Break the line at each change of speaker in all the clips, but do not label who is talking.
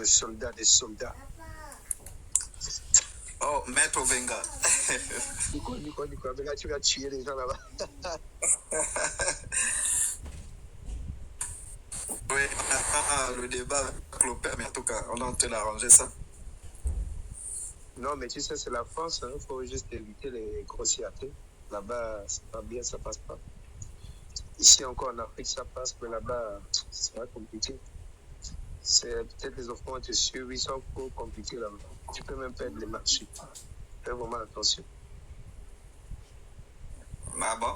le soldat des soldats.
Oh, Maître Ovenga.
Du coup, mais là, tu vas tuer les gens là-bas.
Oui, le débat avec Clopin, mais en tout cas, on est en train d'arranger ça.
Non, mais tu sais, c'est la France, il faut juste éviter les grossièretés. Là-bas, c'est pas bien, ça passe pas. Ici encore en Afrique, ça passe, mais là-bas, c'est pas compliqué. C'est peut-être les enfants te suivent, ils sont trop compliqués là-bas. Tu peux même perdre les marchés. Fais vraiment attention.
Ah bon?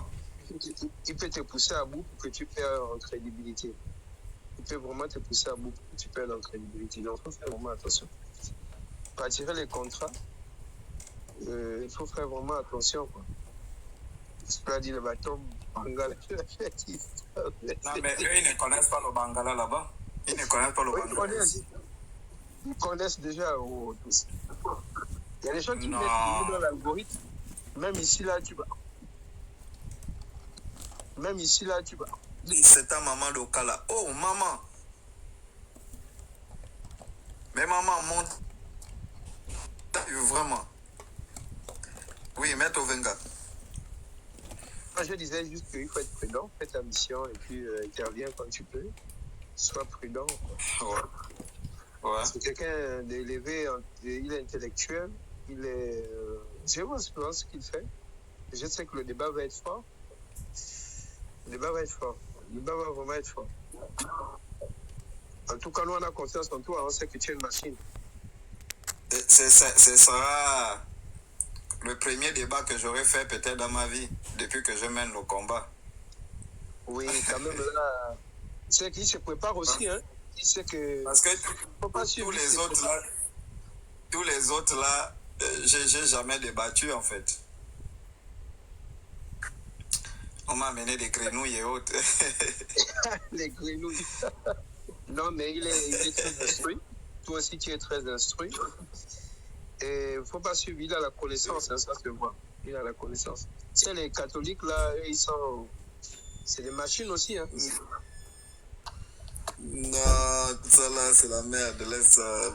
Il peut te pousser à bout pour que tu perds en crédibilité. Il peut vraiment te pousser à bout pour que tu perds en crédibilité. Donc, il faut faire vraiment attention. Pour attirer les contrats, il faut faire vraiment attention, quoi. Tu peux dire le bâton Bangala.
Non, mais eux, ils ne connaissent pas le Bangala là-bas. Ils ne connaissent pas le Bangala ici.
Ils connaissent déjà tous. Il y a des gens qui mettent dans l'algorithme. Même ici, là, tu vas. Même ici, là, tu vas.
C'est ta maman d'Okala. Oh, maman. Mais maman, monte. Vraiment. Oui, Maître Ovenga.
Je disais juste qu'il faut être prudent, fais ta mission et puis interviens quand tu peux. Sois prudent.
Ouais. Ouais.
C'est quelqu'un d'élevé, il est intellectuel, il est. Je vois ce qu'il fait. Je sais que le débat va être fort. Le débat va vraiment être fort. En tout cas, nous, on a confiance en toi, on sait que tu es une machine.
Ce sera le premier débat que j'aurai fait peut-être dans ma vie, depuis que je mène le combat.
Oui, quand même, là, c'est qu'il se prépare aussi, hein. Il sait que.
Parce que tous les autres là, j'ai jamais débattu en fait. On m'a amené des grenouilles et autres.
Les grenouilles. Non, mais il est très instruit. Toi aussi, tu es très instruit. Et il ne faut pas suivre, il a la connaissance, hein, ça se voit. Il a la connaissance. C'est les catholiques, là, ils sont. C'est des machines aussi, hein.
Non, ça là, c'est la merde. Laisse ça.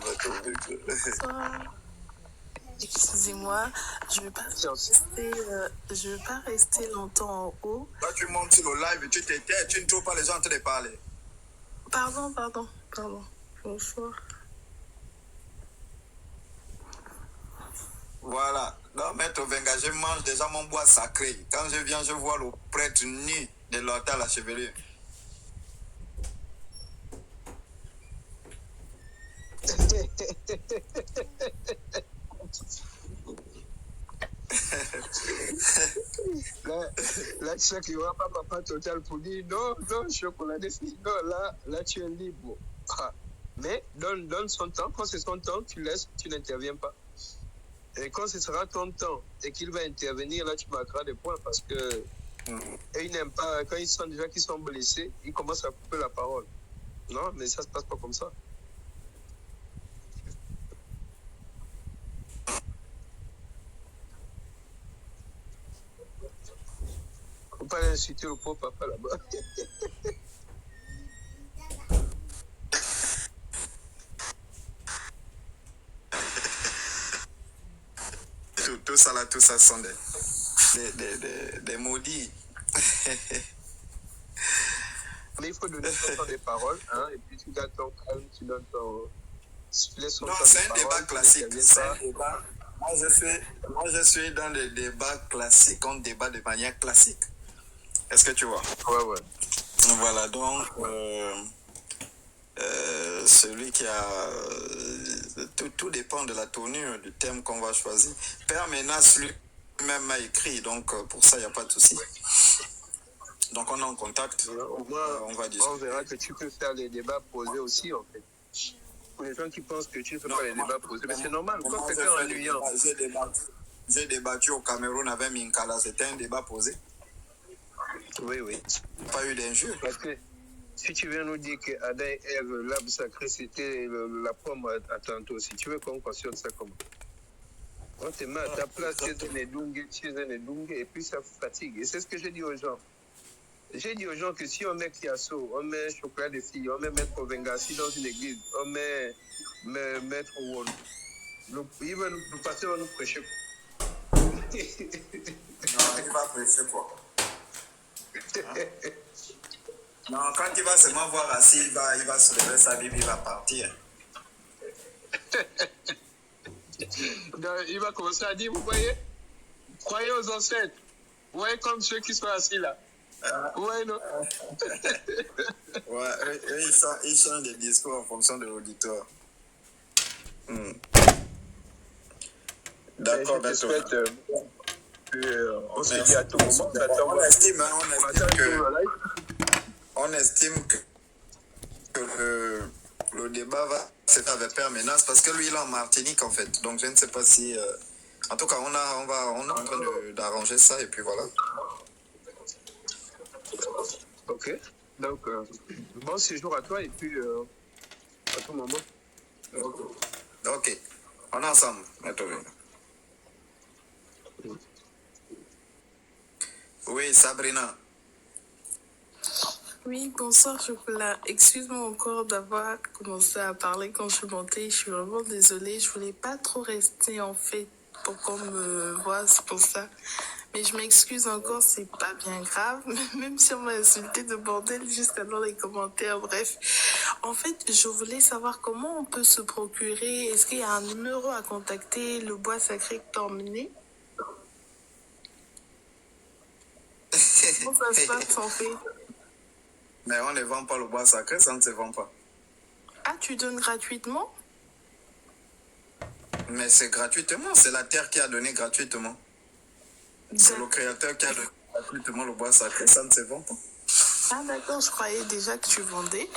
Excusez-moi, je ne veux pas rester longtemps en haut.
Là, tu montes sur le live, tu t'étais, tu ne trouves pas les gens en train de parler.
Pardon. Bonsoir.
Voilà. Non, Maître Ovenga, je mange déjà mon bois sacré. Quand je viens, je vois le prêtre nu de l'autel à la chevelure.
Là, tu sais qu'il n'y aura pas papa total pour dire non, chocolat des filles. Non, là, tu es libre. Ah. Mais donne son temps. Quand c'est son temps, tu laisses, tu n'interviens pas. Et quand ce sera ton temps et qu'il va intervenir, là, tu marqueras des points parce que et ils n'aiment pas, quand ils sentent déjà qu'ils sont blessés, ils commencent à couper la parole. Non, mais ça ne se passe pas comme ça. Faut pas insulter le pauvre papa là-bas.
Tout ça là, tout ça sont des maudits.
Mais il faut donner son temps des paroles, hein, et puis tu gardes ton calme, tu donnes ton.
Non, c'est un débat classique. C'est un débat. Moi, je suis dans les débats classiques, on débat de manière classique. Est-ce que tu vois?
Ouais.
Voilà, donc, celui qui a... tout dépend de la tournure du thème qu'on va choisir. Père Menas lui-même a écrit, donc pour ça, il n'y a pas de souci. Donc, on est en contact.
Au moins,
on va discuter.
On verra que tu peux faire les débats posés aussi, en fait. Pour les gens qui pensent que tu ne fais pas les débats posés, mais c'est normal. Quand quelqu'un est ennuyant.
J'ai débattu au Cameroun avec Minkala, c'était un débat posé.
Oui.
Pas eu d'injure.
Parce que si tu viens nous dire que Adam et Ève, l'arbre sacré, c'était la pomme à tantôt, si tu veux qu'on cautionne ça comment? On te met à ta place, tu es un edungue, et puis ça fatigue. Et c'est ce que je dis aux gens. J'ai dit aux gens que si on met Kiasso, on met chocolat de fille, on met Maître Vengassi dans une église, on met Maître Wall, il va nous passer, va nous prêcher.
Non, il va prêcher quoi? Non, quand il va seulement voir assis, il va se lever sa Bible, il va partir.
Il va commencer à dire, vous voyez, croyez aux ancêtres. Vous voyez comme ceux qui sont assis là. Ouais, non.
Ouais, eux, ils changent de discours en fonction de l'auditoire. D'accord, d'accord.
On se dit à tout moment.
On estime que le débat va se faire avec Père Menace parce que lui, il est en Martinique en fait. Donc je ne sais pas si. En tout cas, on est en train d'arranger ça et puis voilà.
Ok. Donc, bon séjour à toi et puis à tout moment.
Ok. On est ensemble, Maître. Oui, Sabrina.
Oui, bonsoir Chocolat. Excuse-moi encore d'avoir commencé à parler quand je suis montée. Je suis vraiment désolée. Je voulais pas trop rester en fait pour qu'on me voit, c'est pour ça. Mais je m'excuse encore, c'est pas bien grave. Même si on m'a insulté de bordel juste dans les commentaires. Bref, en fait, je voulais savoir comment on peut se procurer. Est-ce qu'il y a un numéro à contacter, le bois sacré que t'as emmené? Comment ça se passe en fait?
Mais on ne vend pas le bois sacré, ça ne se vend pas.
Ah, tu donnes gratuitement?
Mais c'est gratuitement, c'est la terre qui a donné gratuitement. C'est le créateur qui a donné gratuitement le bois sacré, ça ne se vend pas.
Ah d'accord, je croyais déjà que tu vendais.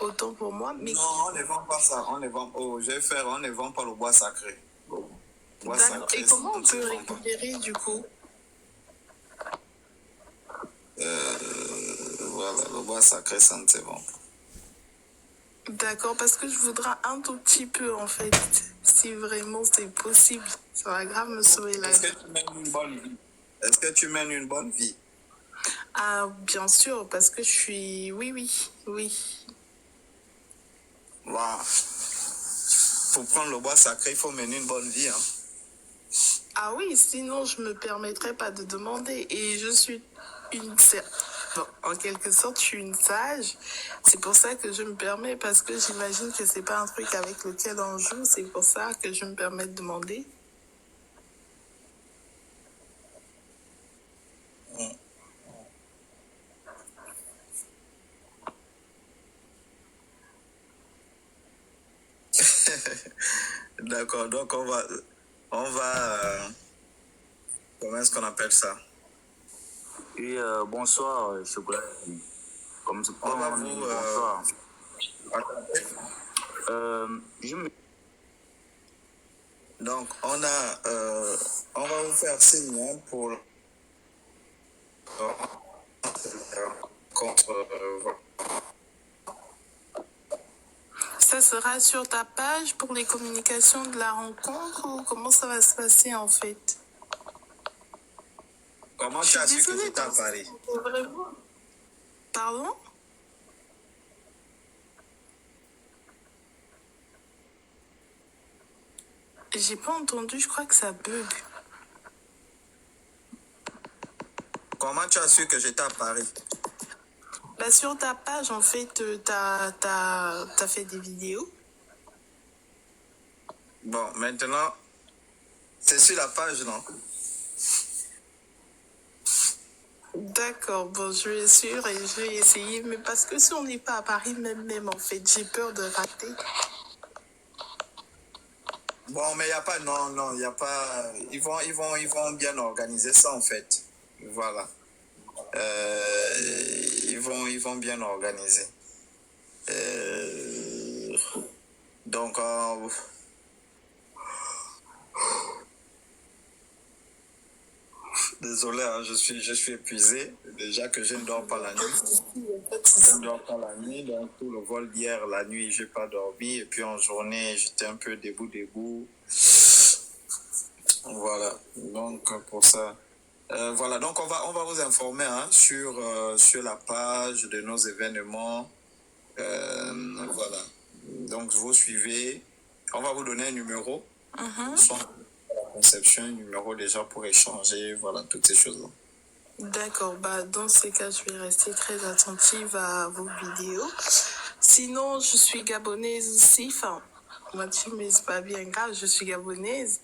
Autant pour moi, mais...
Non, on ne vend pas ça, on ne vend... Oh, je vais faire, on ne vend pas le bois sacré.
Bois sacré. Et comment on peut récupérer du coup?
Voilà, le bois sacré, ça ne se vend pas.
D'accord, parce que je voudrais un tout petit peu en fait, si vraiment c'est possible. Ça va grave me sauver la vie.
Est-ce que tu mènes une bonne vie? Est-ce que tu mènes une bonne vie?
Ah, bien sûr, parce que je suis... Oui.
Wow. Pour prendre le bois sacré, il faut mener une bonne vie. Hein.
Ah oui, sinon je me permettrais pas de demander. Et je suis une... Bon, en quelque sorte, je suis une sage. C'est pour ça que je me permets, parce que j'imagine que c'est pas un truc avec lequel on joue. C'est pour ça que je me permets de demander.
D'accord, donc on va comment est-ce qu'on appelle ça?
Oui, bonsoir, Chocolat. Comme ça,
On va vous
bonsoir.
Donc on va vous faire signe hein, pour contre
Ça sera sur ta page pour les communications de la rencontre ou comment ça va se passer en fait?
Comment tu as su que j'étais à Paris?
Vraiment? Pardon? J'ai pas entendu, je crois que ça bug.
Comment tu as su que j'étais à Paris?
Bah sur ta page, en fait, t'as fait des vidéos.
Bon, maintenant, c'est sur la page, non?
D'accord, bon, je vais suivre et je vais essayer. Mais parce que si on n'est pas à Paris, même, en fait, j'ai peur de rater.
Bon, mais il n'y a pas, non, il n'y a pas, ils vont bien organiser ça, en fait. Voilà. Ils vont bien organiser. Donc, désolé, hein, je suis épuisé. Déjà que je ne dors pas la nuit. Je ne dors pas la nuit. Donc, tout le vol d'hier, la nuit, je n'ai pas dormi. Et puis, en journée, j'étais un peu debout. Voilà. Donc, pour ça. Voilà, donc on va vous informer hein, sur la page de nos événements. Voilà. Donc vous suivez. On va vous donner un numéro. Soit la conception, un numéro déjà pour échanger. Voilà, toutes ces choses-là.
D'accord, bah dans ces cas, je vais rester très attentive à vos vidéos. Sinon, je suis gabonaise aussi. Enfin, Mathieu, mais c'est pas bien grave, je suis gabonaise.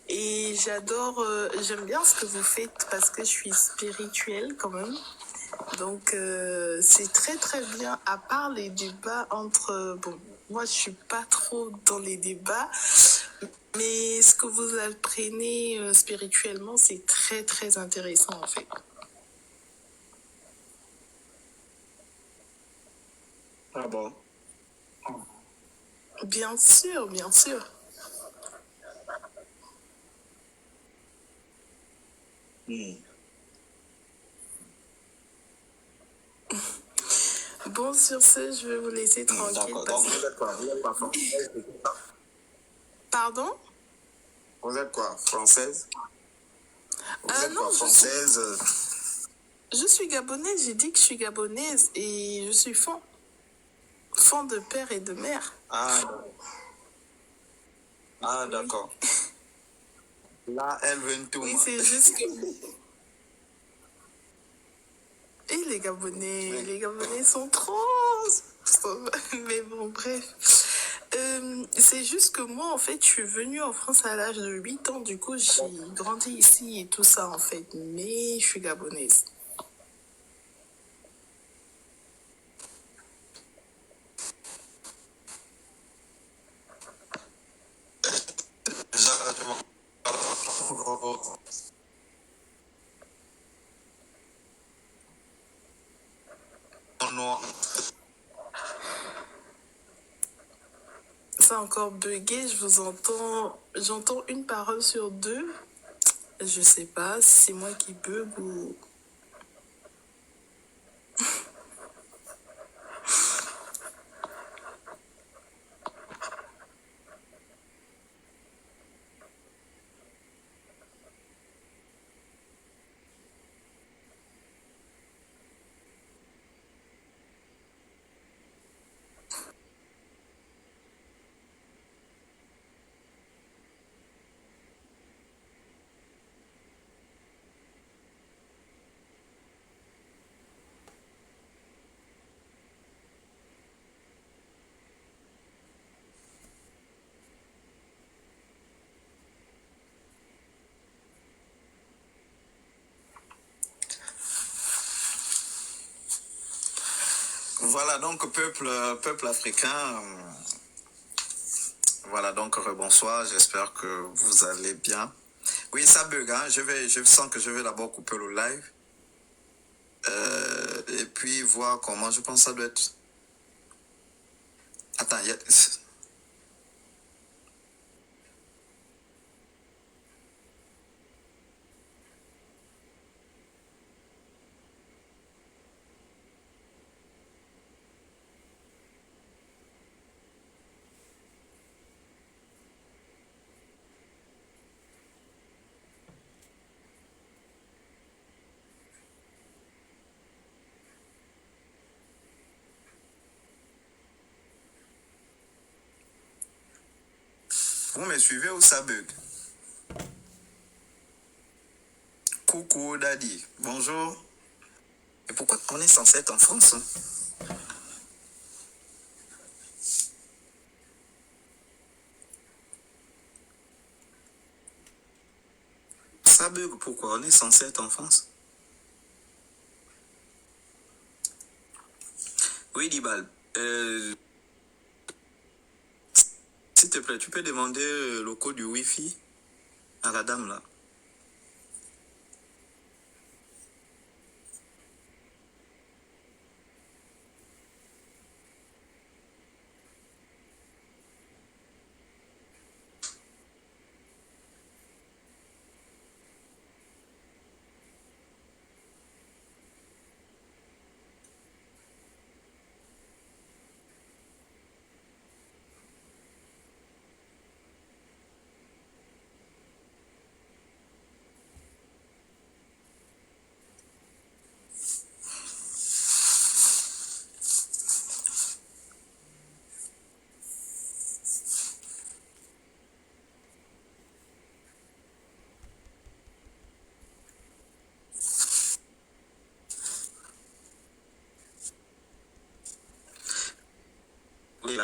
Et j'adore, j'aime bien ce que vous faites parce que je suis spirituelle quand même. Donc, c'est très très bien, à part les débats entre... bon, moi, je suis pas trop dans les débats, mais ce que vous apprenez spirituellement, c'est très très intéressant en fait.
Ah bon?
Bien sûr, bien sûr. Bon, sur ce, je vais vous laisser tranquille.
D'accord, donc vous êtes quoi? Vous êtes pas française?
Pardon?
Vous êtes quoi? Française? Vous êtes
non,
quoi? Française?
Je suis gabonaise, j'ai dit que je suis gabonaise et je suis fond de père et de mère.
Ah d'accord. Là, elle veut tout.
Oui, c'est juste que... Et les Gabonais sont trop... Mais bon, bref. C'est juste que moi, en fait, je suis venue en France à l'âge de 8 ans. Du coup, j'ai grandi ici et tout ça, en fait. Mais je suis gabonaise. C'est encore bugué, je vous entends. J'entends une parole sur deux. Je sais pas si c'est moi qui bug ou...
Voilà, donc peuple africain, voilà, donc bonsoir, j'espère que vous allez bien. Oui, ça bug, hein, je sens que je vais d'abord couper le live. Et puis voir comment, je pense que ça doit être... Attends, vous me suivez ou ça bug? Coucou Daddy, bonjour. Et pourquoi on est censé être en France? Ça bug, pourquoi on est censé être en France? Oui, Dibal. S'il te plaît, tu peux demander le code du Wi-Fi à la dame là.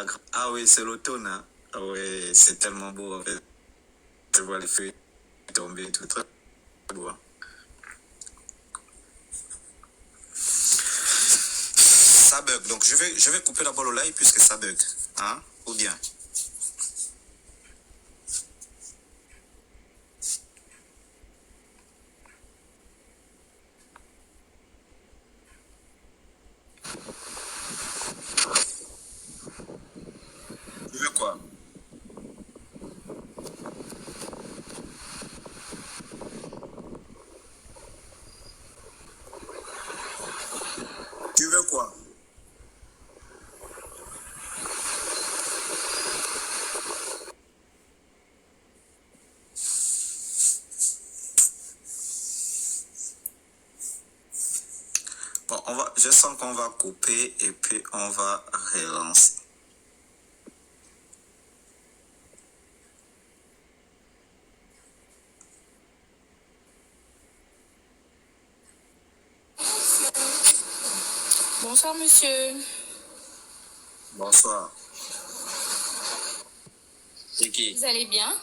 la grâce.
Ah oui, c'est l'automne. Hein. Ah oui, c'est tellement beau en fait. Tu vois les feuilles tomber, tout très beau. Hein. Ça bug, donc je vais couper d'abord le live puisque ça bug. Hein? Ou bien? Tu veux quoi? Tu veux quoi? Bon, je sens qu'on va couper et puis on va relancer.
Bonsoir, monsieur.
Bonsoir. C'est qui?
Vous allez bien?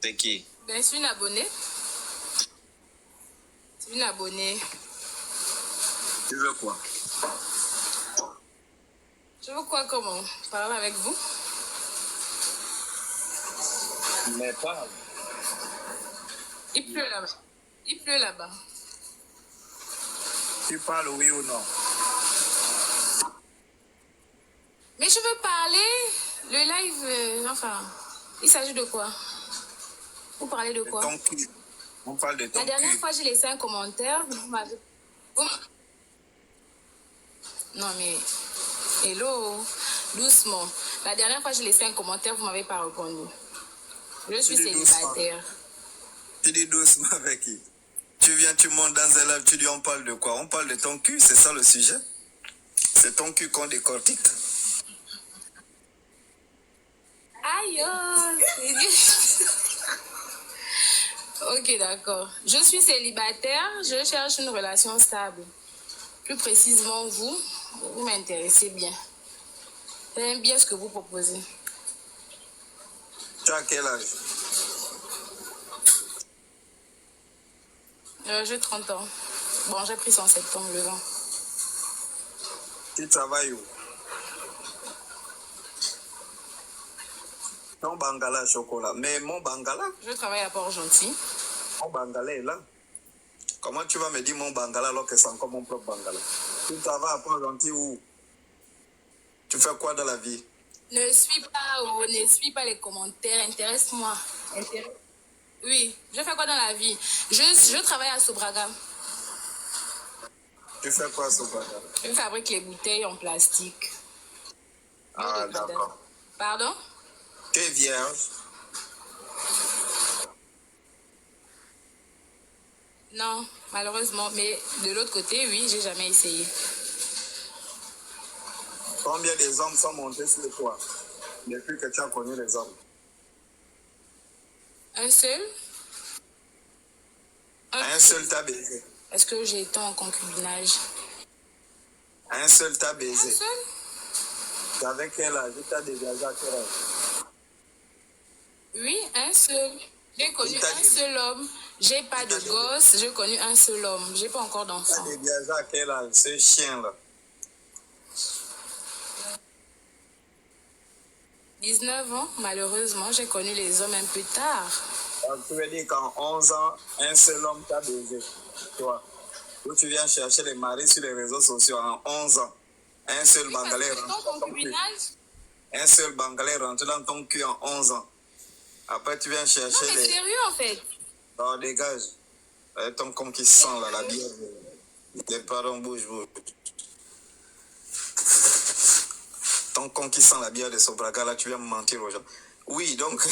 C'est qui?
Ben, je suis une abonnée. C'est une abonnée.
Tu veux quoi?
Je veux quoi, comment? Parler avec vous?
Mais parle.
Il pleut là-bas. Il pleut là-bas.
Tu parles oui ou non?
Mais je veux parler. Le live, enfin, il s'agit de quoi? Vous parlez de quoi?
Ton cul. On parle de ton
La dernière
cul.
fois, j'ai laissé un commentaire. Non, mais... Hello. Doucement. La dernière fois, j'ai laissé un commentaire, vous m'avez pas répondu. Je suis célibataire.
Tu dis doucement avec qui? Tu viens, tu montes dans un live, tu dis on parle de quoi? On parle de ton cul, c'est ça le sujet? C'est ton cul qu'on décortique.
Aïe, oh, ok, d'accord. Je suis célibataire, je cherche une relation stable. Plus précisément, vous m'intéressez bien. J'aime bien ce que vous proposez.
Tu as quel âge?
J'ai 30 ans. Bon, j'ai pris ça en septembre, le 20.
Tu travailles où? Ton bangala chocolat. Mais mon bangala?
Je travaille à Port-Gentil.
Mon bangala est là. Comment tu vas me dire mon bangala alors que c'est encore mon propre bangala? Tu travailles à Port-Gentil où? Tu fais quoi dans la vie?
Ne suis pas les commentaires, intéresse-moi. Oui, je fais quoi dans la vie? Je travaille à Sobraga.
Tu fais quoi, Sobraga?
Je fabrique les bouteilles en plastique.
Ah, d'accord.
Pardon?
Tu es vierge?
Non, malheureusement. Mais de l'autre côté, oui, j'ai jamais essayé.
Combien des hommes sont montés sur toi depuis que tu as connu les hommes?
Un seul?
Un seul t'a baisé.
Est-ce que j'ai été en concubinage?
Un seul t'a
Un
baisé.
seul?
Tu avais quel âge? Tu as dégagé à quel âge?
Oui, un seul. J'ai connu un seul homme. J'ai pas de gosse, j'ai connu un seul homme. J'ai pas encore
Tu as
d'enfant.
dégagé à quel âge? Ce chien-là.
19 ans, malheureusement, j'ai connu les hommes un peu tard.
Donc, tu veux dire qu'en 11 ans, un seul homme t'a baisé. Toi. Où tu viens chercher les maris sur les réseaux sociaux en 11 ans. Un seul
Oui,
Bangalais
parce que
rentre
ton
dans ton cul.
concubinage.
Un seul Bangalais rentre dans ton cul en 11 ans. Après, tu viens
Non,
chercher
mais
les...
sérieux en fait.
Non, dégage. Ton con qui sent là, la bière. Les parents bouge. Ton con qui sent la bière de Sobraga, là, tu viens me mentir aux gens. Oui, donc...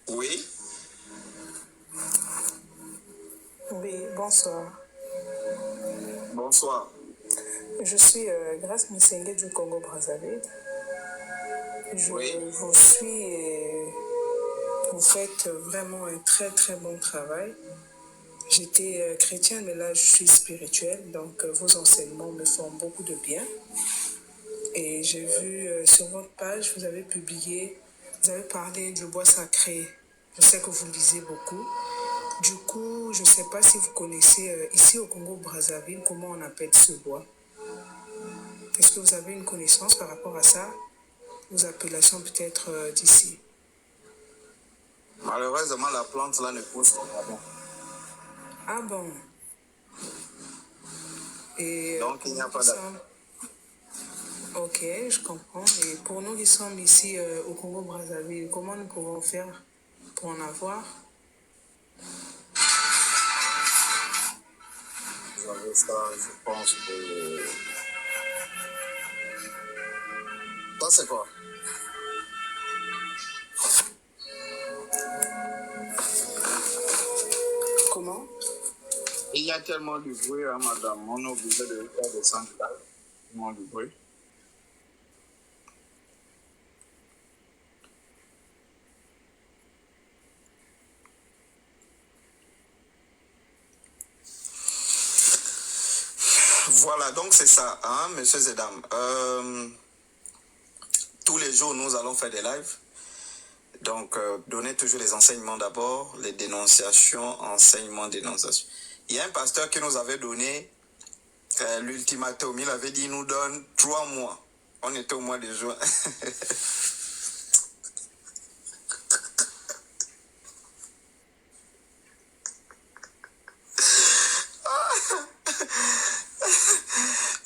Oui.
Oui, bonsoir.
Bonsoir.
Je suis Grace Missenge du Congo-Brazzaville. Je vous suis et vous faites vraiment un très très bon travail. J'étais chrétienne, mais là je suis spirituelle, donc vos enseignements me font beaucoup de bien. Et j'ai vu sur votre page, vous avez parlé du bois sacré. Je sais que vous lisez beaucoup. Du coup, je ne sais pas si vous connaissez ici au Congo-Brazzaville comment on appelle ce bois. Est-ce que vous avez une connaissance par rapport à ça? Vos appellations peut-être d'ici.
Malheureusement, la plante là ne pousse pas bon.
Ah bon? Et
donc il n'y a pas d'appel.
Ok, je comprends. Et pour nous qui sommes ici au Congo-Brazzaville, comment nous pouvons faire pour en avoir?
Vous avez ça, je pense que... Ça, c'est quoi?
Comment?
Il y a tellement de bruit, hein, madame. On est obligé de faire des sons là. Tellement de bruit. Voilà, donc c'est ça, hein, messieurs et dames. Tous les jours, nous allons faire des lives. Donc, donnez toujours les enseignements d'abord, les dénonciations, enseignements, dénonciations. Il y a un pasteur qui nous avait donné l'ultimatum. Il avait dit, il nous donne 3 mois. On était au mois de juin.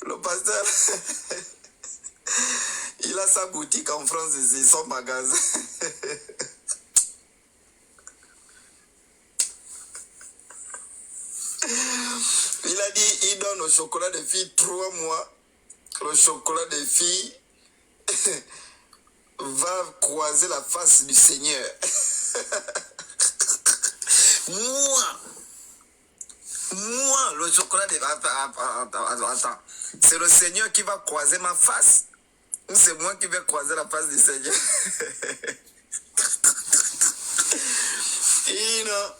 Le pasteur, il a sa boutique en France ici, son magasin. Il a dit, il donne au chocolat des filles 3 mois. Le chocolat des filles va croiser la face du Seigneur. Moi, le chocolat des... Attends. C'est le Seigneur qui va croiser ma face. Ou c'est moi qui vais croiser la face du Seigneur? Et non.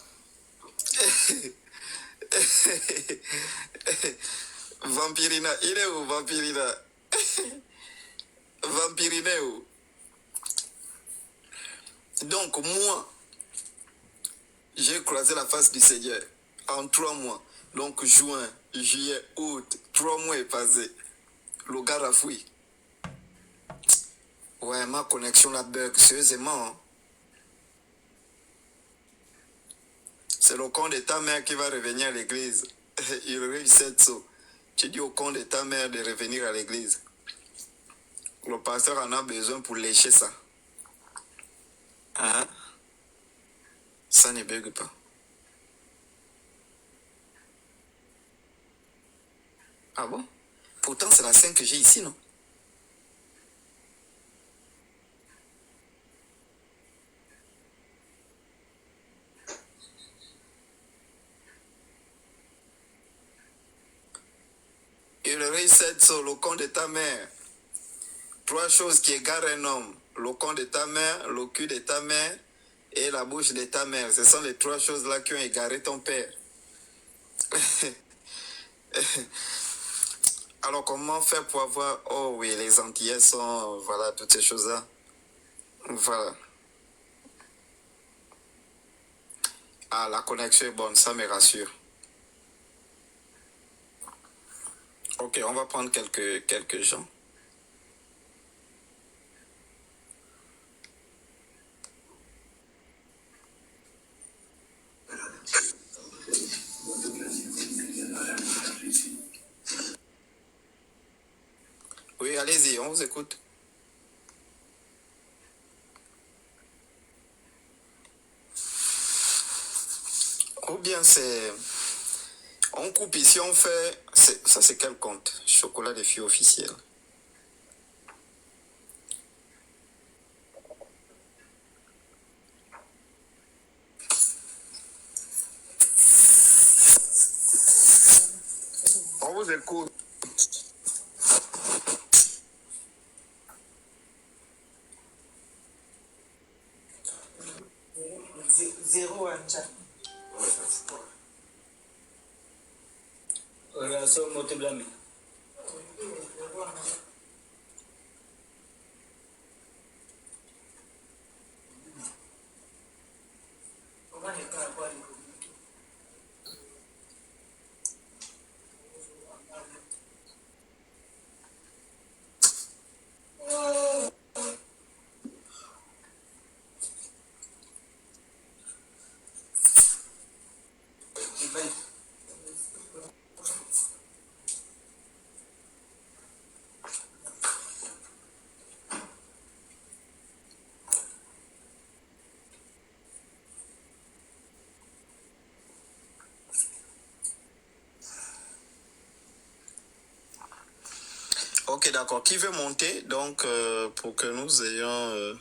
Vampirina, il est où Vampirina? Vampirina est où? Donc moi, j'ai croisé la face du Seigneur en 3 mois. Donc juin, juillet, août, 3 mois est passé. Le gars a fouillé. Ouais, ma connexion là bug, sérieusement. Hein? C'est le compte de ta mère qui va revenir à l'église. Il réussit ça. Tu dis au compte de ta mère de revenir à l'église. Le pasteur en a besoin pour lécher ça. Hein? Ça ne bug pas. Ah bon? Pourtant, c'est la scène que j'ai ici, non? Il reset sur le compte de ta mère. 3 choses qui égarent un homme. Le compte de ta mère, le cul de ta mère et la bouche de ta mère. Ce sont les 3 choses-là qui ont égaré ton père. Alors, comment faire pour avoir... Oh oui, les Antillais sont... Voilà, toutes ces choses-là. Voilà. Ah, la connexion est bonne, ça me rassure. Ok, on va prendre quelques gens. Oui, allez-y, on vous écoute. Ou bien c'est... On coupe ici, on fait... Ça, c'est quel compte? Chocolat des filles officielles. On vous écoute.
Merci au moté blâmé.
Ok, d'accord. Qui veut monter donc pour que nous ayons...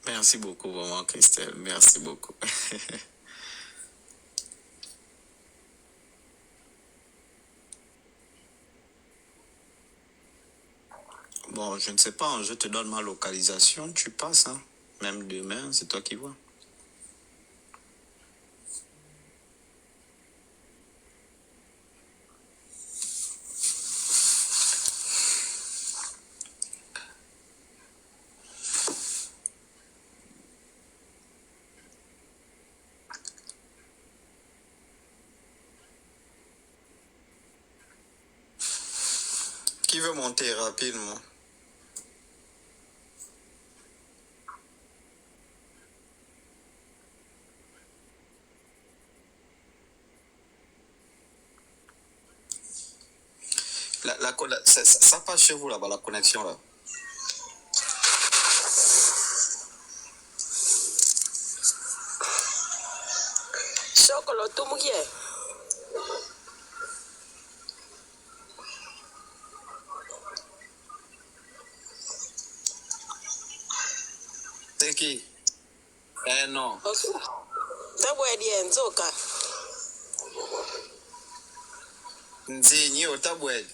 Merci beaucoup, vraiment, Christelle. Merci beaucoup. Bon, je ne sais pas, hein, je te donne ma localisation, tu passes, hein. Même demain, c'est toi qui vois. Qui veut monter rapidement? Ça passe chez vous là-bas, la connexion là.
Chocolat, tout mouillé.
C'est qui? Eh non.
Tabwedi Nzoka.
Nzinyi otabwed.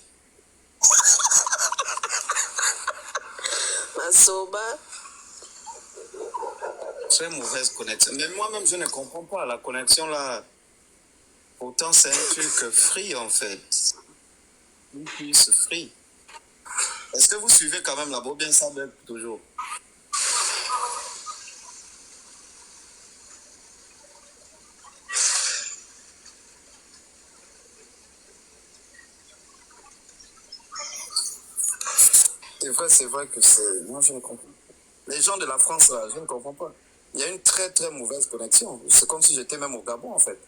Masoba.
Très mauvaise connexion. Mais moi-même, je ne comprends pas la connexion là. Pourtant, c'est un truc free en fait. Une puce free. Est-ce que vous suivez quand même là-bas bien ça bug toujours? C'est vrai que c'est... Moi, je ne comprends pas. Les gens de la France, là, je ne comprends pas. Il y a une très, très mauvaise connexion. C'est comme si j'étais même au Gabon, en fait.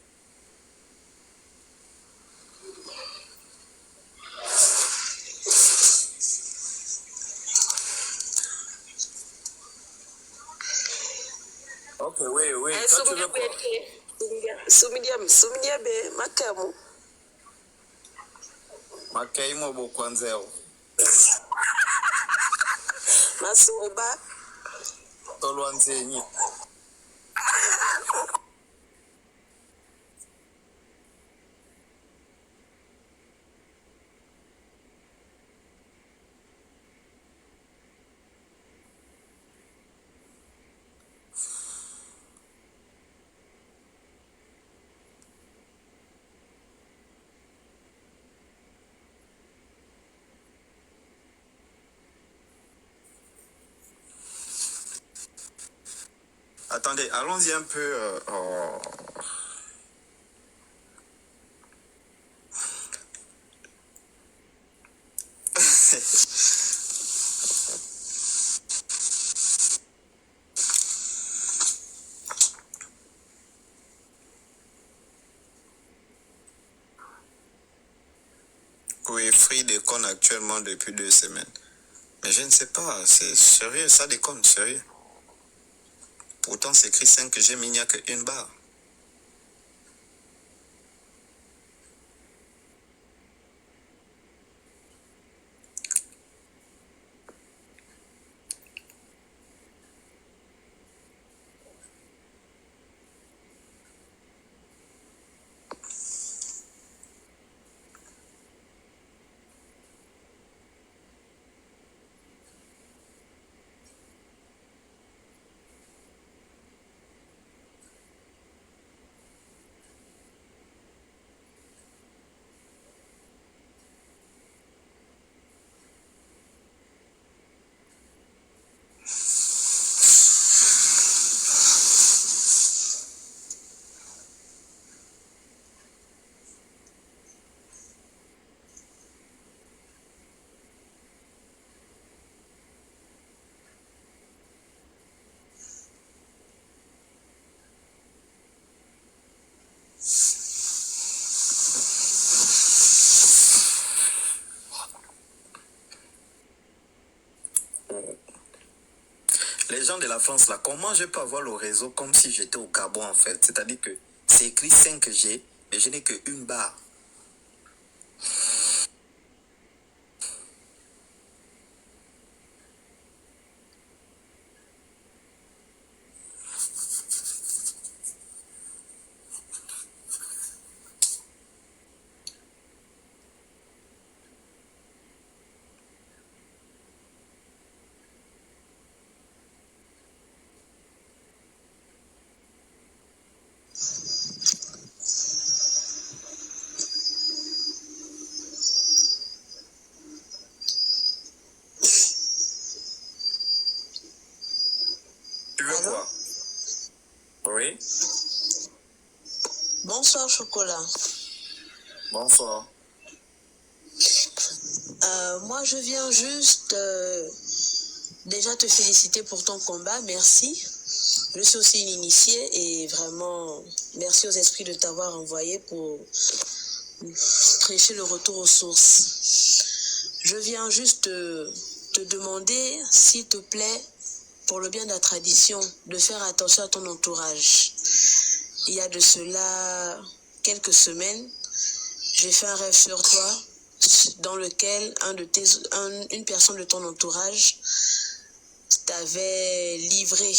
Ok, oui, oui. Toi, tu veux quoi?
Sumidiabe, makamu.
Makaimo Bokwanzeo.
Masoba.
Tolwanzenyi. Attendez, allons-y un peu. fruits déconne actuellement depuis 2 semaines. Mais je ne sais pas, c'est sérieux, ça déconne, sérieux. Pourtant, c'est écrit 5G, mais il n'y a qu'une barre. Les gens de la France, là, comment je peux avoir le réseau comme si j'étais au Gabon, en fait? C'est-à-dire que c'est écrit 5G, mais je n'ai qu'une barre. Tu veux
Allô?
quoi? Oui?
Bonsoir, Chocolat.
Bonsoir.
Moi, je viens juste déjà te féliciter pour ton combat. Merci. Je suis aussi une initiée et vraiment, merci aux esprits de t'avoir envoyé pour prêcher le retour aux sources. Je viens juste te demander, s'il te plaît, pour le bien de la tradition, de faire attention à ton entourage. Il y a de cela quelques semaines, j'ai fait un rêve sur toi dans lequel une personne de ton entourage t'avait livré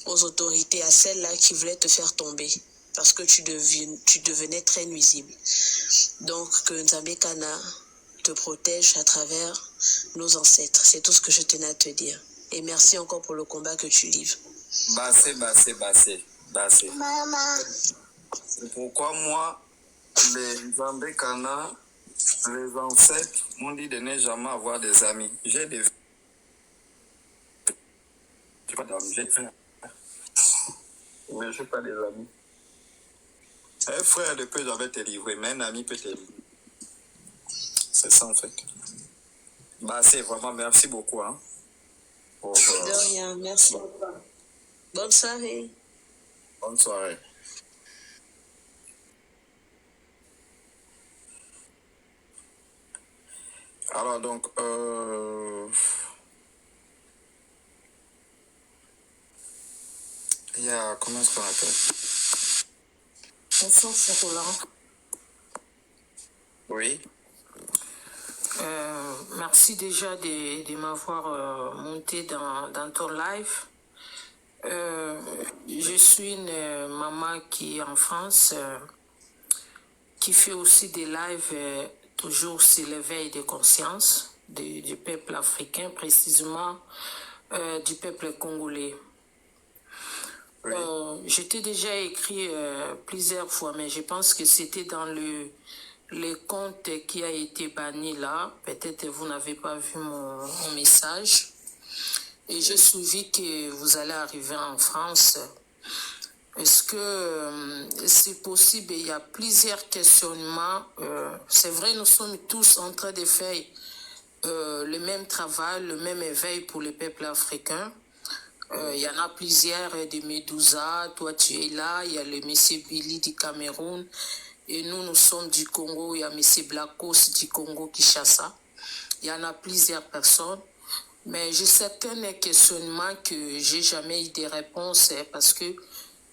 aux autorités, à celles-là qui voulaient te faire tomber parce que tu devenais très nuisible. Donc que Nzambe Kana te protège à travers nos ancêtres. C'est tout ce que je tenais à te dire. Et merci encore pour le combat que tu livres.
Bassé.
Maman.
C'est pourquoi moi, les Zambékana, les ancêtres m'ont dit de ne jamais avoir des amis. J'ai des... J'ai des frères. Mais je n'ai pas des amis. Un frère de peu, j'avais te livrer, mais un ami peut te livrer. C'est ça en fait. Bassé, vraiment, merci beaucoup. Hein, pour,
De rien, merci. Bonne soirée.
bonne soirée. Alors donc, il y a, comment est-ce qu'on appelle?
Bonsoir, Chocolat.
Oui.
Merci déjà de m'avoir monté dans ton live. Je suis une maman qui est en France, qui fait aussi des lives toujours sur l'éveil de conscience du peuple africain, précisément du peuple congolais.
Oui.
Je t'ai déjà écrit plusieurs fois, mais je pense que c'était dans le compte qui a été banni là. Peut-être vous n'avez pas vu mon message. Et j'ai suivi que vous allez arriver en France. Est-ce que c'est possible? Il y a plusieurs questionnements. C'est vrai, nous sommes tous en train de faire le même travail, le même éveil pour les peuples africains. Il y en a plusieurs de Medusa, toi tu es là, il y a le monsieur Billy du Cameroun,
Et nous sommes du Congo. Il y a M. Blacos du Congo, Kinshasa. Il y en a plusieurs personnes. Mais j'ai certains questionnements que j'ai jamais eu des réponses parce que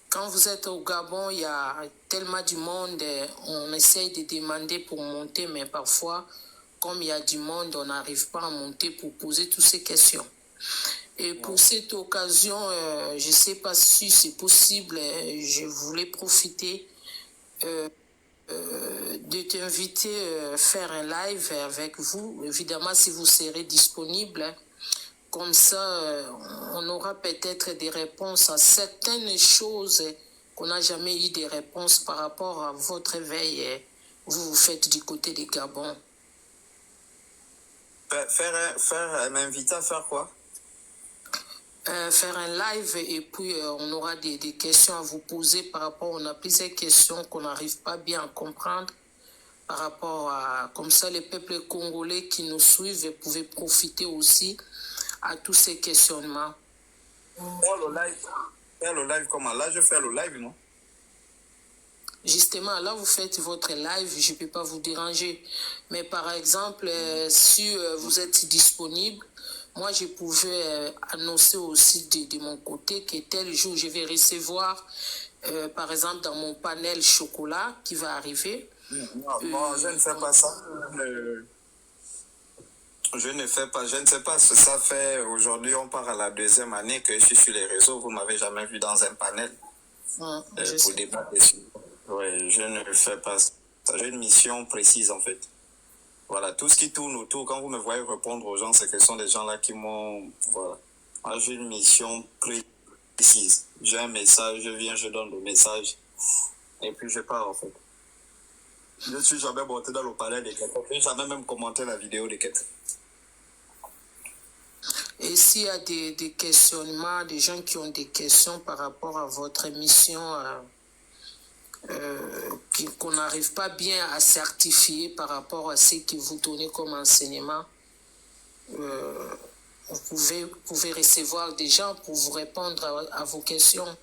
quand vous êtes au Gabon, il y a tellement du monde, on essaye de demander pour monter, mais parfois, comme il y a du monde, on n'arrive pas à monter pour poser toutes ces questions. Et pour cette occasion, je ne sais pas si c'est possible, je voulais profiter de t'inviter à faire un live avec vous, évidemment si vous serez disponible. Comme ça, on aura peut-être des réponses à certaines choses qu'on n'a jamais eu des réponses par rapport à votre éveil. Vous faites du côté des Gabon.
M'inviter à faire quoi?
Faire un live et puis on aura des questions à vous poser par rapport, on a plusieurs questions qu'on n'arrive pas bien à comprendre par rapport à, comme ça les peuples congolais qui nous suivent pouvaient profiter aussi à tous ces questionnements.
Faire le live comment? Là, je fais le live, non?
Justement, là, vous faites votre live, je ne peux pas vous déranger. Mais par exemple, si vous êtes disponible, moi, je pouvais annoncer aussi de mon côté que tel jour, je vais recevoir, par exemple, dans mon panel chocolat qui va arriver.
Non, je ne fais pas ça. Je ne sais pas ce que ça fait. Aujourd'hui, on part à la 2e année que je suis sur les réseaux. Vous ne m'avez jamais vu dans un panel pour débattre dessus. Oui, je ne fais pas ça. J'ai une mission précise, en fait. Voilà, tout ce qui tourne autour, quand vous me voyez répondre aux gens, c'est que ce sont des gens-là qui m'ont... Voilà. Moi, j'ai une mission précise. J'ai un message, je viens, je donne le message. Et puis, je pars, en fait. Je ne suis jamais monté dans le panel des quelqu'un. Je n'ai jamais même commenté la vidéo de quelqu'un.
Et s'il y a des questionnements, des gens qui ont des questions par rapport à votre mission, qu'on n'arrive pas bien à certifier par rapport à ce que vous donnez comme enseignement, vous pouvez recevoir des gens pour vous répondre à vos questions.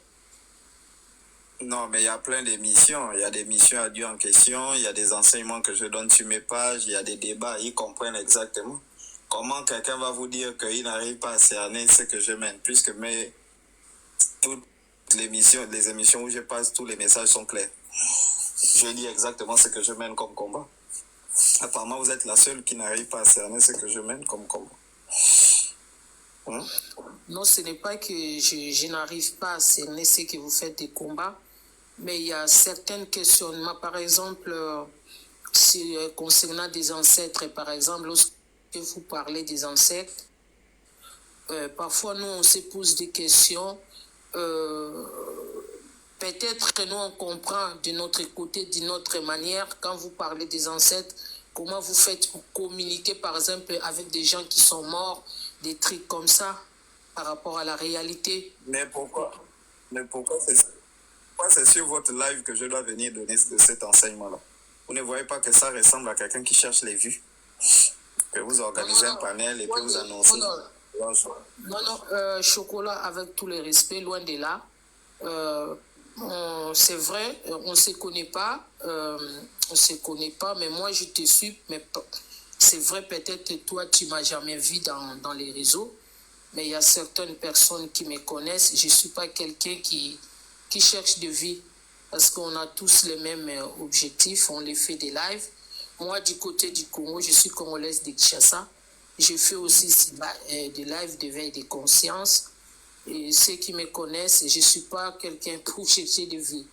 Non, mais il y a plein d'émissions. Il y a des missions à Dieu en question. Il y a des enseignements que je donne sur mes pages. Il y a des débats. Ils comprennent exactement. Comment quelqu'un va vous dire qu'il n'arrive pas à cerner ce que je mène, puisque toutes les émissions où je passe, tous les messages sont clairs. Je dis exactement ce que je mène comme combat. Apparemment, vous êtes la seule qui n'arrive pas à cerner ce que je mène comme combat.
Non, ce n'est pas que je n'arrive pas à cerner ce que vous faites des combats, mais il y a certains questionnements. Par exemple, concernant des ancêtres, par exemple, lorsque vous parlez des ancêtres, parfois nous on se pose des questions. Peut-être que nous on comprend de notre côté, d'une autre manière, quand vous parlez des ancêtres, comment vous faites pour communiquer par exemple avec des gens qui sont morts, des trucs comme ça, par rapport à la réalité.
Mais pourquoi c'est sur votre live que je dois venir donner de cet enseignement-là? Vous ne voyez pas que ça ressemble à quelqu'un qui cherche les vues? Que vous organisez un panel et puis vous annoncez.
Non, chocolat, avec tous les respects, loin de là. C'est vrai, on ne se connaît pas, mais moi je te suis, mais c'est vrai, peut-être que toi tu ne m'as jamais vu dans les réseaux, mais il y a certaines personnes qui me connaissent. Je ne suis pas quelqu'un qui cherche de vie, parce qu'on a tous les mêmes objectifs, on les fait des lives. Moi, du côté du Congo, je suis congolaise de Kinshasa. Je fais aussi des lives d'éveil de conscience. Et ceux qui me connaissent, je ne suis pas quelqu'un pour chercher de vie.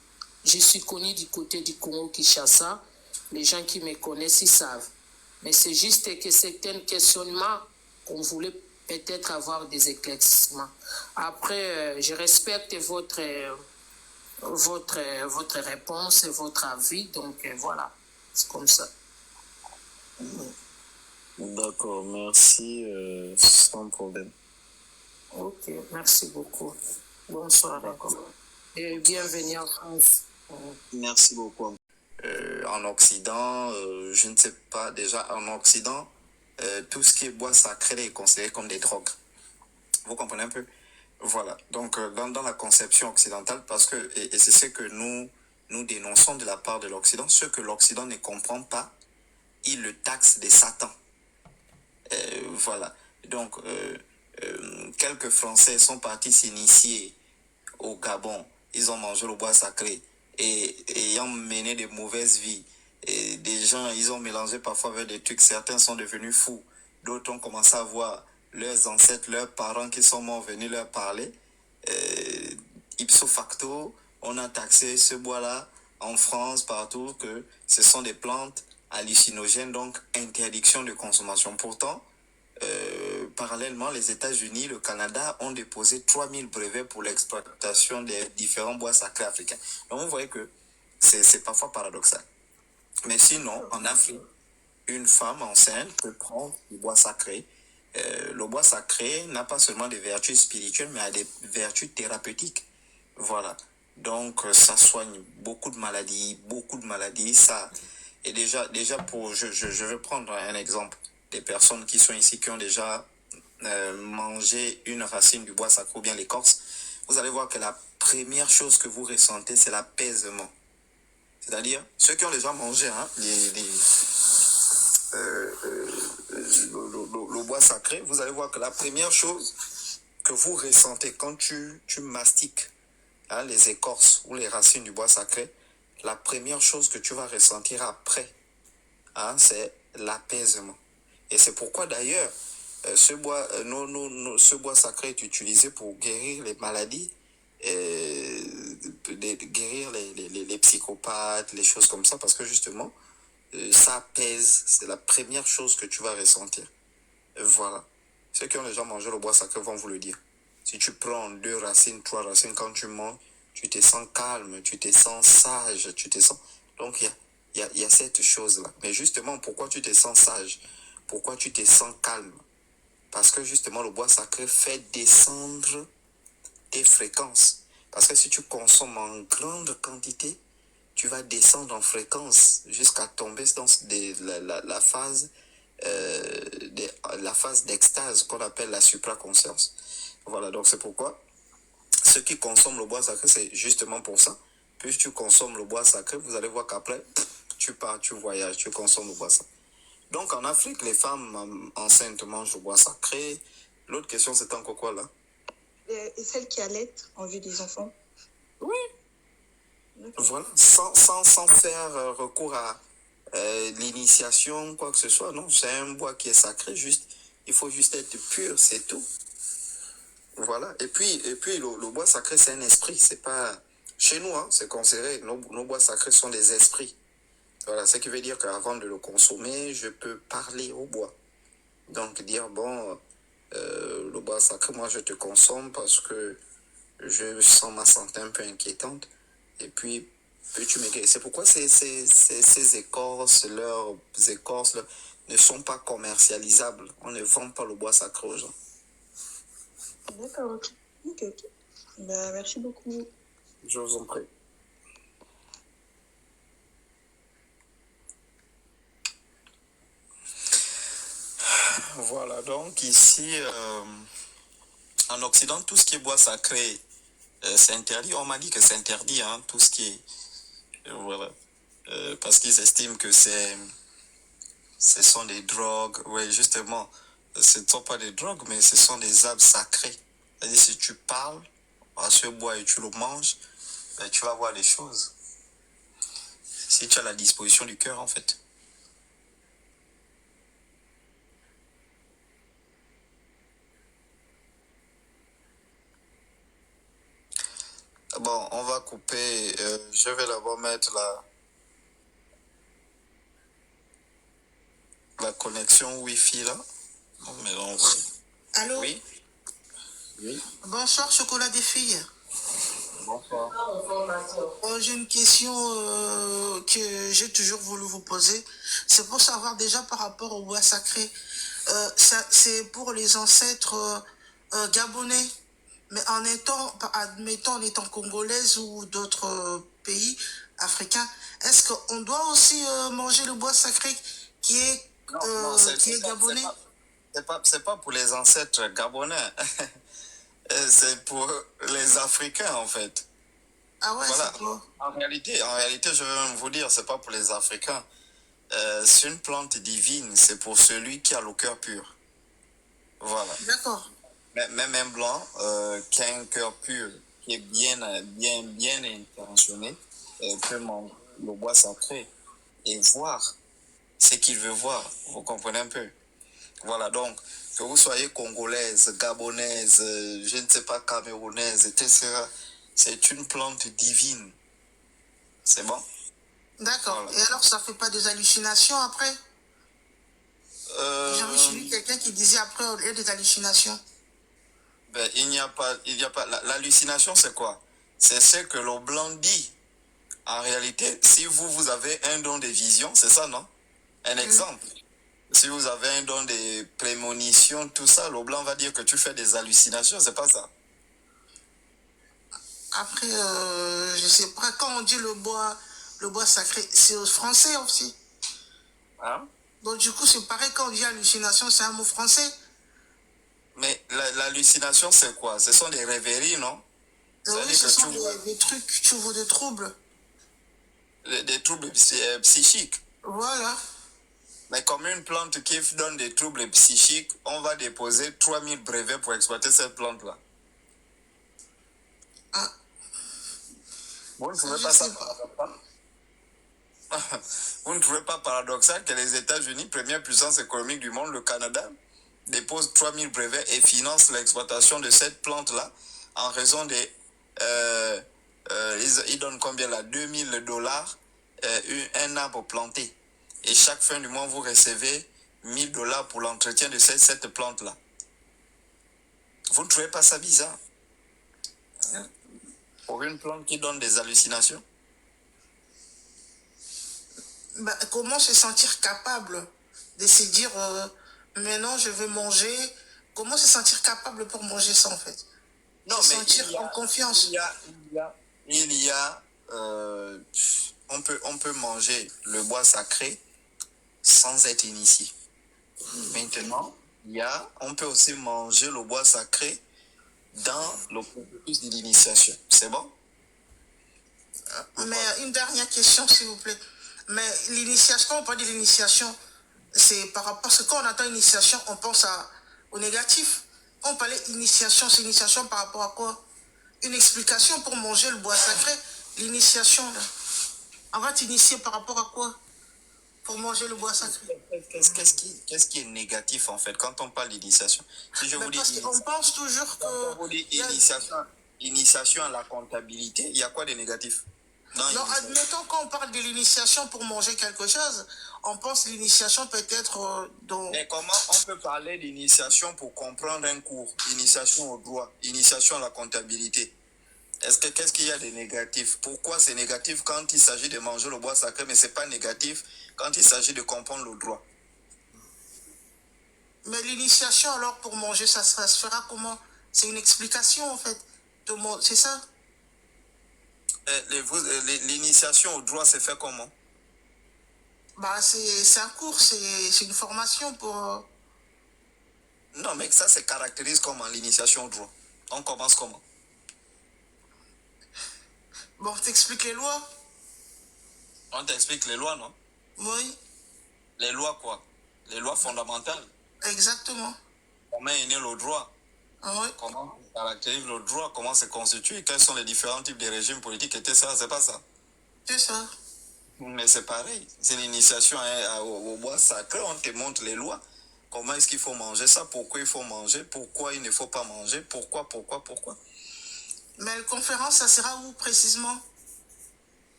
Je suis connue du côté du Congo Kinshasa. Les gens qui me connaissent, ils savent. Mais c'est juste que certains questionnements qu'on voulait peut-être avoir des éclaircissements. Après, je respecte votre réponse et votre avis. Donc voilà, c'est comme ça.
D'accord, merci, sans problème.
Ok, merci beaucoup. Bonsoir encore. Et bienvenue en France.
Merci beaucoup. En Occident, je ne sais pas, déjà en Occident, tout ce qui est bois sacré est considéré comme des drogues. Vous comprenez un peu? Voilà, donc dans la conception occidentale, parce que, et c'est ce que nous nous dénonçons de la part de l'Occident, ce que l'Occident ne comprend pas, il le taxe des satans. Voilà. Donc, quelques Français sont partis s'initier au Gabon. Ils ont mangé le bois sacré et ayant mené de mauvaises vies. Et des gens, ils ont mélangé parfois avec des trucs. Certains sont devenus fous. D'autres ont commencé à voir leurs ancêtres, leurs parents qui sont morts venir leur parler. Ipso facto, on a taxé ce bois-là en France, partout, que ce sont des plantes hallucinogènes, donc interdiction de consommation. Pourtant, parallèlement, les États-Unis, le Canada ont déposé 3000 brevets pour l'exploitation des différents bois sacrés africains. Donc, vous voyez que c'est parfois paradoxal. Mais sinon, en Afrique, une femme enceinte peut prendre du bois sacré. Le bois sacré n'a pas seulement des vertus spirituelles, mais a des vertus thérapeutiques. Voilà. Donc, ça soigne beaucoup de maladies, ça. Et déjà je vais prendre un exemple des personnes qui sont ici, qui ont déjà mangé une racine du bois sacré ou bien l'écorce. Vous allez voir que la première chose que vous ressentez, c'est l'apaisement. C'est-à-dire, ceux qui ont déjà mangé le bois sacré, vous allez voir que la première chose que vous ressentez quand tu mastiques les écorces ou les racines du bois sacré, la première chose que tu vas ressentir après, c'est l'apaisement. Et c'est pourquoi d'ailleurs, ce bois sacré est utilisé pour guérir les maladies, guérir les psychopathes, les choses comme ça, parce que justement, ça apaise. C'est la première chose que tu vas ressentir. Voilà. Ceux qui ont déjà mangé le bois sacré vont vous le dire. Si tu prends 2 racines, 3 racines, quand tu manges, tu te sens calme, tu te sens sage, tu te sens... Donc, il y a cette chose-là. Mais justement, pourquoi tu te sens sage? Pourquoi tu te sens calme? Parce que justement, le bois sacré fait descendre tes fréquences. Parce que si tu consommes en grande quantité, tu vas descendre en fréquence jusqu'à tomber dans la phase d'extase qu'on appelle la supraconscience. Voilà, donc c'est pourquoi ceux qui consomment le bois sacré, c'est justement pour ça. Plus tu consommes le bois sacré, vous allez voir qu'après, tu pars, tu voyages, tu consommes le bois sacré. Donc en Afrique, les femmes enceintes mangent le bois sacré. L'autre question, c'est encore quoi là?
Et celles qui allaitent en vue des enfants?
Oui. Voilà, sans faire recours à l'initiation, quoi que ce soit. Non, c'est un bois qui est sacré, juste, il faut juste être pur, c'est tout. Voilà, et puis le bois sacré, c'est un esprit, c'est pas... Chez nous, c'est considéré, nos bois sacrés sont des esprits. Voilà, ce qui veut dire qu'avant de le consommer, je peux parler au bois. Donc dire, bon, le bois sacré, moi je te consomme parce que je sens ma santé un peu inquiétante. Et puis, peux-tu me guérir? C'est pourquoi ces écorces, leurs écorces ne sont pas commercialisables. On ne vend pas le bois sacré aux gens.
D'accord, ok. Bah, merci beaucoup.
Je vous en prie. Voilà, donc ici, en Occident, tout ce qui est bois sacré, c'est interdit. On m'a dit que c'est interdit, tout ce qui est... voilà. Parce qu'ils estiment que ce sont des drogues. Oui, justement, ce ne sont pas des drogues, mais ce sont des arbres sacrés. C'est-à-dire, si tu parles à ce bois et tu le manges, tu vas voir les choses. Si tu as la disposition du cœur, en fait. Bon, on va couper. Je vais d'abord mettre la connexion Wi-Fi là. On mélange.
Allô?
Oui.
Bonsoir, Chocolat des filles.
Bonsoir.
J'ai une question que j'ai toujours voulu vous poser. C'est pour savoir déjà par rapport au bois sacré. C'est pour les ancêtres gabonais. Mais admettons en étant congolaise ou d'autres pays africains, est-ce qu'on doit aussi manger le bois sacré qui est gabonais?
C'est pas pour les ancêtres gabonais. C'est pour les Africains, en fait.
Ah ouais,
Voilà.
c'est quoi?
En réalité, je vais même vous dire, c'est pas pour les Africains. C'est une plante divine, c'est pour celui qui a le cœur pur. Voilà.
D'accord.
Même un blanc qui a un cœur pur, qui est bien intentionné, peut manger le bois sacré et voir ce qu'il veut voir. Vous comprenez un peu? Voilà, donc, que vous soyez congolaise, gabonaise, je ne sais pas, camerounaise, etc., c'est une plante divine. C'est bon?
D'accord.
Voilà.
Et alors, ça fait pas des hallucinations après? J'avais suivi quelqu'un qui disait après, il y a des hallucinations.
Ben, il n'y a pas, l'hallucination, c'est quoi? C'est ce que le blanc dit. En réalité, si vous avez un don de vision, c'est ça, non? Un exemple. Si vous avez un don de prémonition, tout ça, le blanc va dire que tu fais des hallucinations, c'est pas ça?
Après, je sais pas, quand on dit le bois sacré, c'est au français aussi.
Hein?
Donc du coup, c'est pareil quand on dit hallucination, c'est un mot français.
Mais l'hallucination, c'est quoi? Ce sont des rêveries, non?
Oui, ce sont des trucs, tu vois, des troubles.
Des troubles psychiques.
Voilà.
Mais comme une plante qui donne des troubles psychiques, on va déposer 3000 brevets pour exploiter cette plante-là.
Ah.
Vous ne trouvez pas ça paradoxal? Vous ne trouvez pas paradoxal que les États-Unis, première puissance économique du monde, le Canada, dépose 3000 brevets et finance l'exploitation de cette plante-là en raison des... ils donnent combien là? $2000 un arbre planté. Et chaque fin du mois, vous recevez $1000 pour l'entretien de cette plante-là. Vous ne trouvez pas ça bizarre? Pour une plante qui donne des hallucinations?
Bah, comment se sentir capable de se dire maintenant je vais manger? Comment se sentir capable pour manger ça en fait?
Non,
se
mais
sentir en confiance.
On peut manger le bois sacré sans être initié. Maintenant, on peut aussi manger le bois sacré dans le processus de l'initiation. C'est bon?
Mais une dernière question, s'il vous plaît. Mais l'initiation, quand on parle de l'initiation, c'est par rapport à ce qu'on entend initiation, on pense au négatif. Quand on parlait initiation, c'est initiation par rapport à quoi? Une explication pour manger le bois sacré, l'initiation, là. On va t'initier par rapport à quoi? Pour manger le bois sacré.
Qu'est-ce qui est négatif en fait quand on parle d'initiation? Si je vous dis
parce qu'on pense toujours que...
Quand on vous dit initiation à la comptabilité, il y a quoi de négatif?
Non, admettons quand on parle de l'initiation pour manger quelque chose, on pense l'initiation peut-être dans...
Mais comment on peut parler d'initiation pour comprendre un cours? Initiation au droit, initiation à la comptabilité. Qu'est-ce qu'il y a de négatif? Pourquoi c'est négatif quand il s'agit de manger le bois sacré, mais c'est pas négatif quand il s'agit de comprendre le droit?
Mais l'initiation alors pour manger, ça se fera comment? C'est une explication en fait. C'est ça?
L'initiation au droit, c'est fait comment?
Bah, c'est un cours, c'est une formation pour...
Non, mais ça se caractérise comment l'initiation au droit? On commence comment?
Bon, t'expliques les lois?
On t'explique les lois, non?
Oui.
Les lois quoi? Les lois fondamentales?
Exactement.
Comment est né le droit?
Oui.
Comment se caractérise le droit? Comment se constitue? Quels sont les différents types de régimes politiques? Et ça, c'est pas ça?
C'est ça.
Mais c'est pareil. C'est l'initiation au bois sacré. On te montre les lois. Comment est-ce qu'il faut manger ça? Pourquoi il faut manger? Pourquoi il ne faut pas manger? Pourquoi?
Mais la conférence, ça sera où précisément?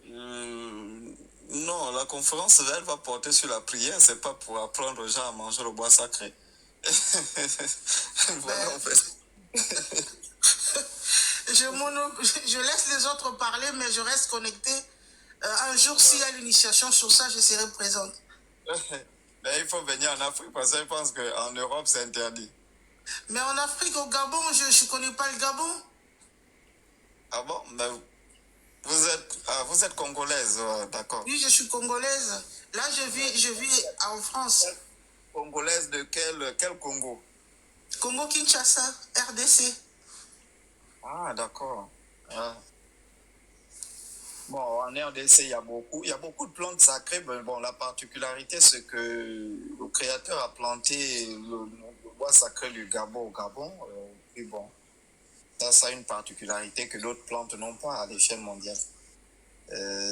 Non, la conférence, elle va porter sur la prière. C'est pas pour apprendre aux gens à manger le bois sacré. Voilà, en fait.
Je laisse les autres parler, mais je reste connecté. Un jour, s'il y a l'initiation sur ça, je serai présente.
Mais il faut venir en Afrique parce que je pense qu'en Europe, c'est interdit.
Mais en Afrique, au Gabon, je ne connais pas le Gabon.
Ah bon? Mais vous êtes congolaise, d'accord.
Oui, je suis congolaise. Là, je vis en France.
Congolaise de quel Congo?
Congo-Kinshasa, RDC.
Ah, d'accord. Ah. Bon, en RDC, il y a beaucoup de plantes sacrées. Mais bon, la particularité, c'est que le Créateur a planté le bois sacré du Gabon au Gabon. Et bon, ça a une particularité que d'autres plantes n'ont pas à l'échelle mondiale.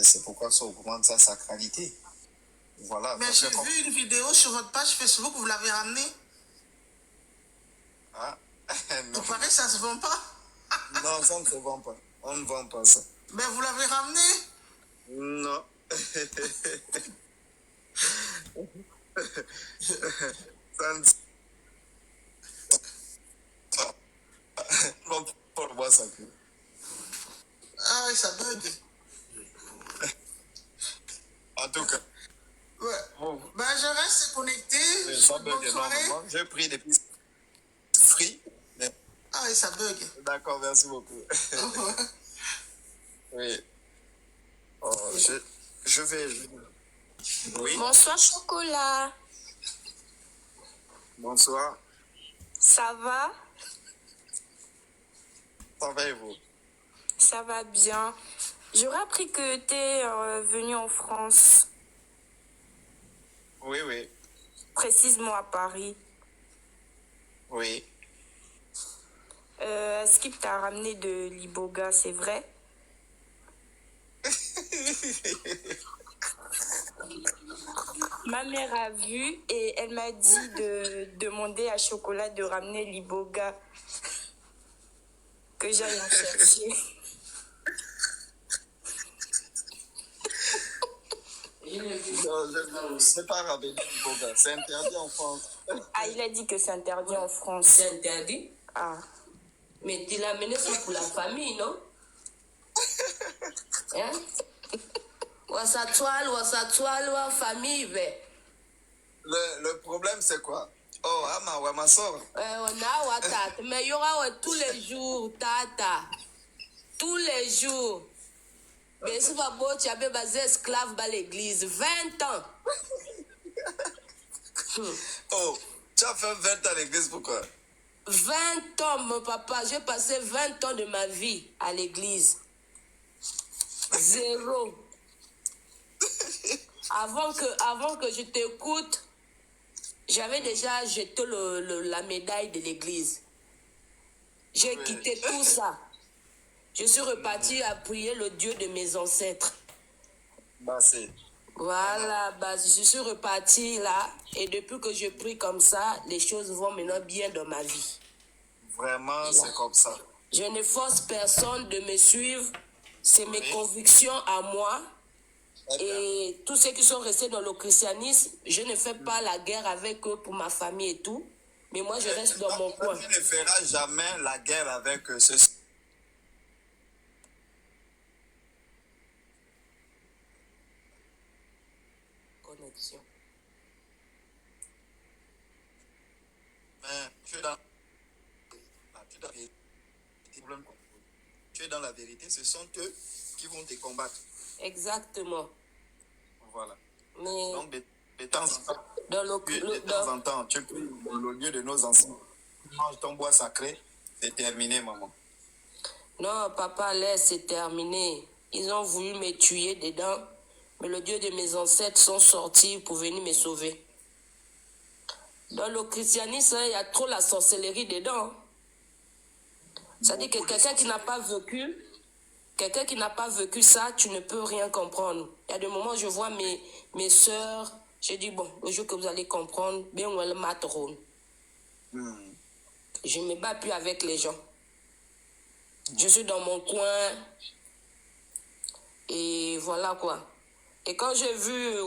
C'est pourquoi ça augmente sa sacralité. Voilà.
Mais j'ai vu une vidéo sur votre page Facebook, vous l'avez ramené.
Ah, non.
Il paraît que ça ne se vend pas.
Non, ça ne se vend pas. On ne vend pas ça.
Mais vous l'avez ramené.
Non. Ça ne se vend pas le bois sacré.
Ah oui, ça bug.
En tout cas.
Ouais.
Bon.
Ben, je reste connecté.
Ça bug énormément. J'ai pris des pistes free. Mais...
Ah oui, ça bug.
D'accord, merci beaucoup. Oui. Oh, je vais... Oui.
Bonsoir, Chocolat.
Bonsoir.
Ça va?
Ça va et vous?
Ça va bien. J'aurais appris que tu es venu en France.
Oui, oui.
Précisément à Paris.
Oui.
Est-ce qu'il t'a ramené de l'Iboga, c'est vrai? Ma mère a vu et elle m'a dit de demander à Chocolat de ramener l'Iboga. Que j'aille en chercher.
Non, c'est pas ramener l'Iboga. C'est interdit en France.
Ah, il a dit que c'est interdit en France.
C'est interdit?
Ah.
Mais tu l'as amené ça pour la famille, non? Hein? Ou sa toile, ou famille, ben.
Le problème, c'est quoi? Oh, Ama, ouais, ma soeur.
On a Ouattata, mais il y aura tous les jours, tata. Tous les jours. Mais si pas beau, tu avais basé esclave dans l'église. 20 ans.
Oh, tu as fait 20 ans à l'église, pourquoi?
20 ans, mon papa. J'ai passé 20 ans de ma vie à l'église. 0. Avant que je t'écoute, j'avais déjà jeté la médaille de l'église. J'ai quitté tout ça. Je suis reparti à prier le Dieu de mes ancêtres.
Bah, c'est...
Voilà, bah, je suis reparti là. Et depuis que je prie comme ça, les choses vont maintenant bien dans ma vie.
Vraiment, c'est comme ça.
Je ne force personne de me suivre. C'est mes convictions à moi. Et tous ceux qui sont restés dans le christianisme, je ne fais pas la guerre avec eux pour ma famille et tout. Mais moi, je reste dans mon coin.
Tu ne feras jamais la guerre avec ceux...
Connexion.
Tu es dans... Tu es dans la vérité, ce sont eux qui vont te combattre.
Exactement.
Voilà.
Mais
donc, de temps en temps,
de
temps en temps, tu pries dans le lieu de nos anciens. Tu manges ton bois sacré, c'est terminé, maman.
Non, papa, laisse, c'est terminé. Ils ont voulu me tuer dedans, mais le Dieu de mes ancêtres sont sortis pour venir me sauver. Dans le christianisme, il y a trop la sorcellerie dedans. C'est-à-dire que quelqu'un qui n'a pas vécu ça, tu ne peux rien comprendre. Il y a des moments où je vois mes soeurs, je dis, bon, le jour que vous allez comprendre, bien ou elle m'atterront. Je ne me bats plus avec les gens. Je suis dans mon coin. Et voilà quoi. Et quand j'ai vu,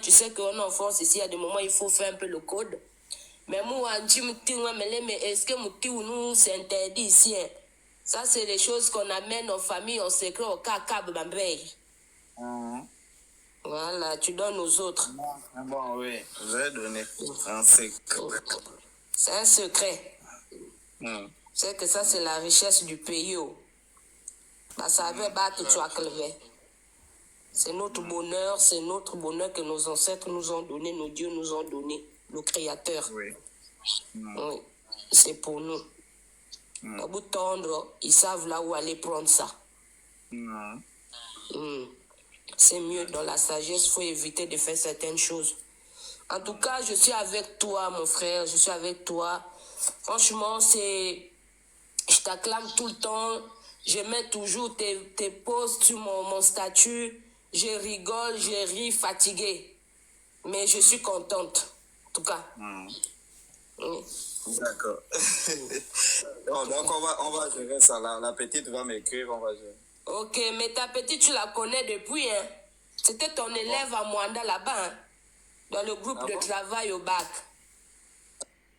tu sais qu'en enfance, ici, il y a des moments où il faut faire un peu le code. Mais moi, est-ce que nous, c'est interdit ici? Hein? Ça, c'est des choses qu'on amène en famille, en secret, au caca, Voilà, tu donnes aux autres.
Bon, oui, je vais donner un secret.
C'est un secret. C'est que ça, c'est la richesse du pays. Bah, ça avait battu toi, c'est notre bonheur que nos ancêtres nous ont donné, nos dieux nous ont donné, nos créateurs. Oui. Oui. C'est pour nous. Au bout de tendre, ils savent là où aller prendre ça. C'est mieux. Dans la sagesse, il faut éviter de faire certaines choses. En tout cas, je suis avec toi, mon frère. Je suis avec toi. Franchement, je t'acclame tout le temps. Je mets toujours tes posts sur mon statut. Je rigole, je ris, fatiguée. Mais je suis contente. En tout cas. Oui.
D'accord. Donc on va gérer ça. La petite va m'écrire, on va gérer.
Ok, mais ta petite, tu la connais depuis, hein? C'était ton élève à Mwanda là-bas, hein? Dans le groupe de travail au bac.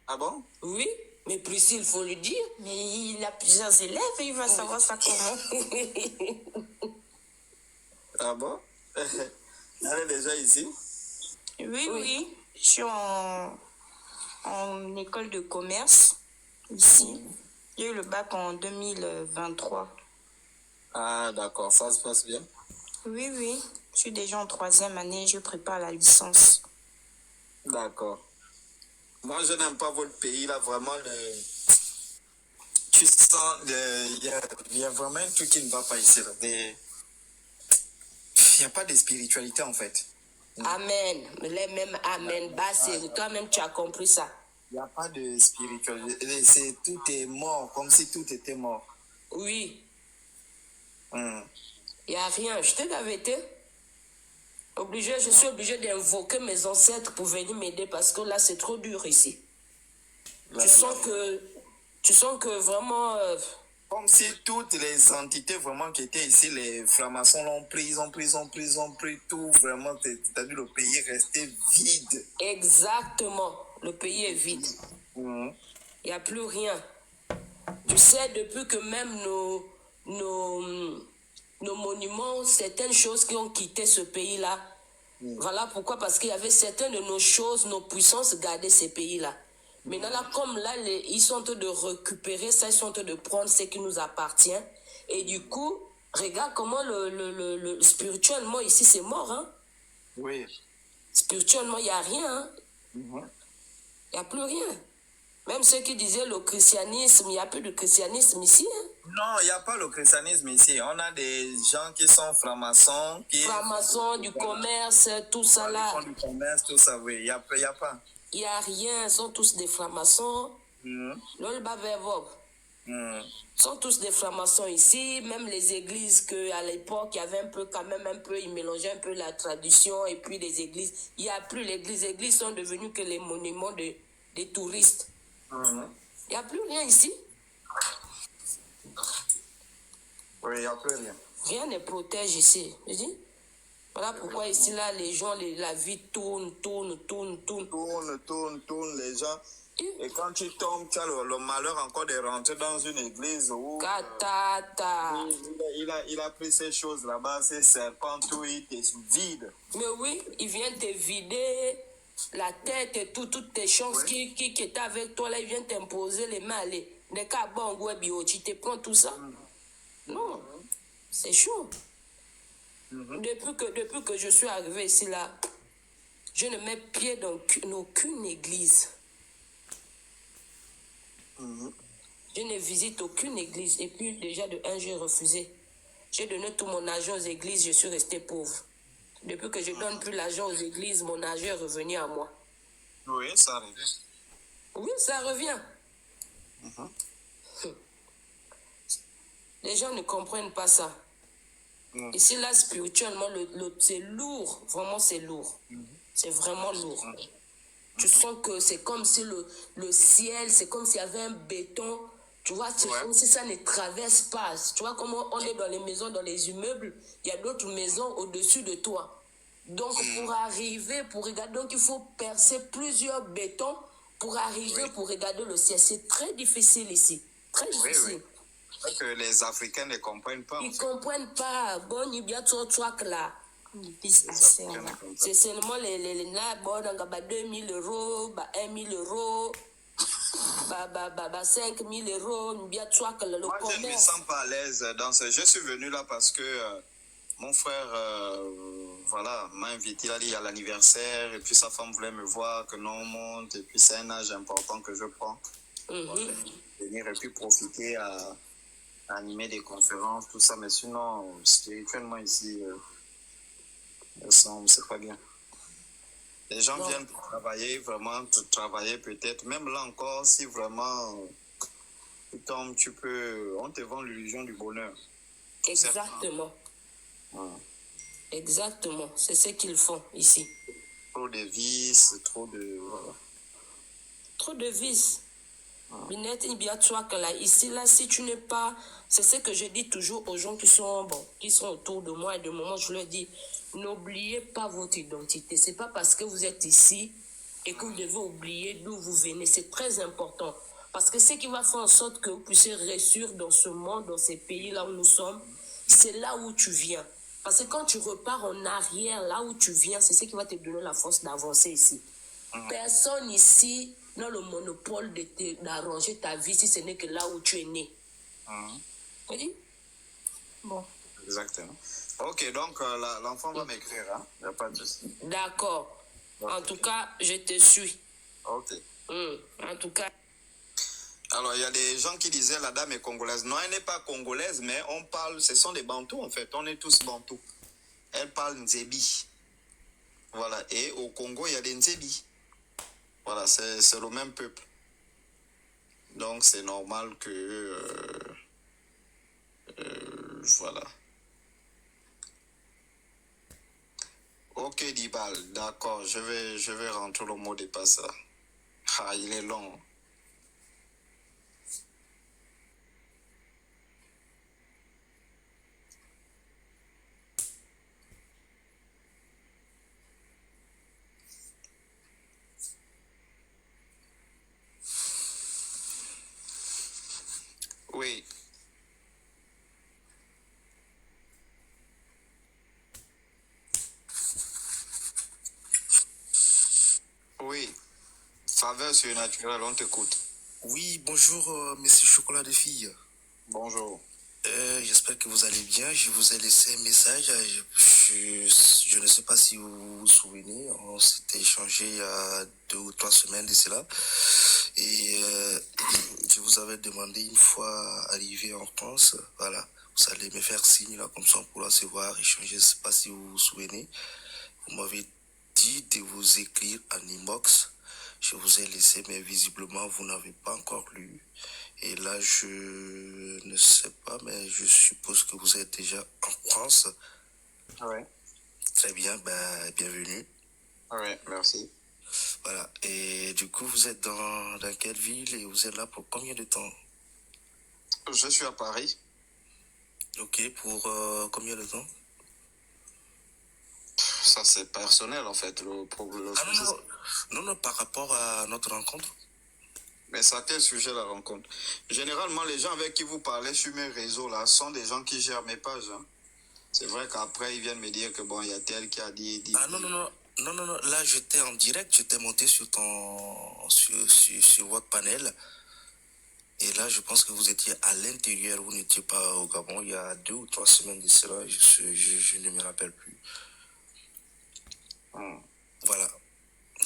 Ah bon?
Oui, mais Priscille, il faut lui dire.
Mais il a plusieurs élèves et il va savoir ça comment.
Ah bon? Elle est déjà ici?
Oui. Je suis en école de commerce ici. J'ai eu le bac en 2023.
Ah d'accord, ça se passe bien?
Oui. Je suis déjà en 3e année, je prépare la licence.
D'accord. Moi, je n'aime pas votre pays, là, vraiment, tu sens, il y a vraiment un truc qui ne va pas ici, là. Il n'y a pas de spiritualité, en fait.
Amen. Les mêmes amen. Toi-même, tu as compris ça.
Il n'y a pas de spiritualité. Tout est mort, comme si tout était mort.
Oui. Il n'y a rien. Je t'ai gavité. Je suis obligé d'invoquer mes ancêtres pour venir m'aider parce que là, c'est trop dur ici. Tu sens que vraiment...
Comme si toutes les entités vraiment qui étaient ici, les francs-maçons l'ont pris, ils ont pris tout, vraiment, c'est-à-dire le pays est resté vide.
Exactement, le pays est vide. Il n'y a plus rien. Tu sais, depuis que même nos monuments, certaines choses qui ont quitté ce pays-là, voilà pourquoi, parce qu'il y avait certaines de nos choses, nos puissances gardaient ces pays-là. Maintenant, là, comme là, ils sont en train de récupérer ça, ils sont en train de prendre ce qui nous appartient. Et du coup, regarde comment spirituellement, ici, c'est mort. Hein?
Oui.
Spirituellement, il n'y a rien. Hein? Il n'y a plus rien. Même ceux qui disaient le christianisme, il n'y a plus de christianisme ici. Hein?
Non, il n'y a pas le christianisme ici. On a des gens qui sont francs-maçons.
Francs-maçons, du commerce, tout ça là.
Ils font du commerce, tout ça, oui. Il n'y a pas.
Il n'y a rien, ils sont tous des francs-maçons. Ils sont tous des francs-maçons ici, même les églises qu'à l'époque, il y avait ils mélangeaient un peu la tradition et puis les églises. Il n'y a plus l'église. Les églises sont devenues que les monuments des touristes. Il n'y a plus rien ici.
Oui, il n'y a plus rien.
Rien ne protège ici. Je dis. Voilà pourquoi ici, là, les gens, la vie tourne,
les gens. Et quand tu tombes, tu as le malheur encore de rentrer dans une église où il a pris ces choses là-bas, ces serpents, tout, il te vide.
Mais oui, il vient te vider la tête et toutes tes chances qui étaient avec toi, là, il vient t'imposer les mains. Les cas bon, tu te prends tout ça. Non, c'est chaud. Depuis que je suis arrivé ici, là, je ne mets pied dans aucune église. Je ne visite aucune église. Et puis, déjà, de un, j'ai refusé. J'ai donné tout mon argent aux églises, je suis resté pauvre. Depuis que je ne donne plus l'argent aux églises, mon argent est revenu à moi.
Oui, ça revient.
Oui, ça revient. Les gens ne comprennent pas ça. Ici, là, spirituellement, c'est lourd. Vraiment, c'est lourd. C'est vraiment lourd. Tu sens que c'est comme si le ciel, c'est comme s'il y avait un béton. Tu vois, c'est comme si ça ne traverse pas. Tu vois comment on est dans les maisons, dans les immeubles, il y a d'autres maisons au-dessus de toi. Donc, pour regarder, donc il faut percer plusieurs bétons pour arriver, pour regarder le ciel. C'est très difficile ici. Très difficile.
Oui. Que les Africains ne comprennent pas.
Ils ne comprennent pas. Bon, il y a trop de là. C'est seulement les là, bon, on a 2000 euros, 1000 euros, 5000 euros, bien toi que le
commerce. Moi, je ne me sens pas à l'aise dans ce. Je suis venu là parce que mon frère, m'a invité, il a dit à l'anniversaire, et puis sa femme voulait me voir, que non, on monte, et puis c'est un âge important que je prends. Venir et puis profiter animer des conférences, tout ça, mais sinon, spirituellement ici, c'est pas bien. Les gens viennent pour travailler, vraiment, pour travailler peut-être. Même là encore, si vraiment tu tombes, on te vend l'illusion du bonheur.
Exactement. Exactement. C'est ce qu'ils font ici.
Trop de vices, trop de... Voilà.
Trop de vices. Ici, là, si tu n'es pas... C'est ce que je dis toujours aux gens qui sont autour de moi et de moi. Je leur dis, n'oubliez pas votre identité. C'est pas parce que vous êtes ici et que vous devez oublier d'où vous venez. C'est très important. Parce que ce qui va faire en sorte que vous puissiez réussir dans ce monde, dans ces pays-là où nous sommes, c'est là où tu viens. Parce que quand tu repars en arrière, là où tu viens, c'est ce qui va te donner la force d'avancer ici. Personne ici n'a le monopole d'arranger ta vie si ce n'est que là où tu es né. Oui? Bon.
Exactement. Ok, donc l'enfant va m'écrire, hein? Il n'y a pas de souci.
D'accord. En tout cas, je te suis.
Ok.
En tout cas.
Alors, il y a des gens qui disaient la dame est congolaise. Non, elle n'est pas congolaise, mais on parle, ce sont des bantous en fait. On est tous bantous. Elle parle Nzebi. Voilà. Et au Congo, il y a des Nzebi. Voilà, c'est le même peuple. Donc, c'est normal que... voilà. Ok, Dibal, d'accord. Je vais rentrer le mot de passe. Ah, il est long. Oui. Oui. Faveur surnaturelle, on t'écoute.
Oui, bonjour, monsieur Chocolat de Fille.
Bonjour.
J'espère que vous allez bien. Je vous ai laissé un message. Je ne sais pas si vous vous souvenez. On s'était échangé il y a 2 ou 3 semaines de cela. Et je vous avais demandé une fois arrivé en France, voilà, vous allez me faire signe là, comme ça on pourra se voir, échanger. Je ne sais pas si vous vous souvenez. Vous m'avez dit de vous écrire en inbox. Je vous ai laissé, mais visiblement vous n'avez pas encore lu. Et là, je ne sais pas, mais je suppose que vous êtes déjà en France.
Oui.
Très bien, bienvenue.
Oui, merci.
Voilà, et du coup, vous êtes dans quelle ville et vous êtes là pour combien de temps?
Je suis à Paris.
Ok, pour combien de temps?
Ça, c'est personnel, en fait,
Non, par rapport à notre rencontre.
Mais c'est à quel sujet la rencontre? Généralement, les gens avec qui vous parlez sur mes réseaux, là, sont des gens qui gèrent mes pages. Hein. C'est vrai qu'après, ils viennent me dire que, bon, il y a tel qui a dit...
Non, là, j'étais en direct, j'étais monté sur votre panel. Et là, je pense que vous étiez à l'intérieur, vous n'étiez pas au Gabon. Il y a 2 ou 3 semaines de cela, je ne me rappelle plus. Voilà.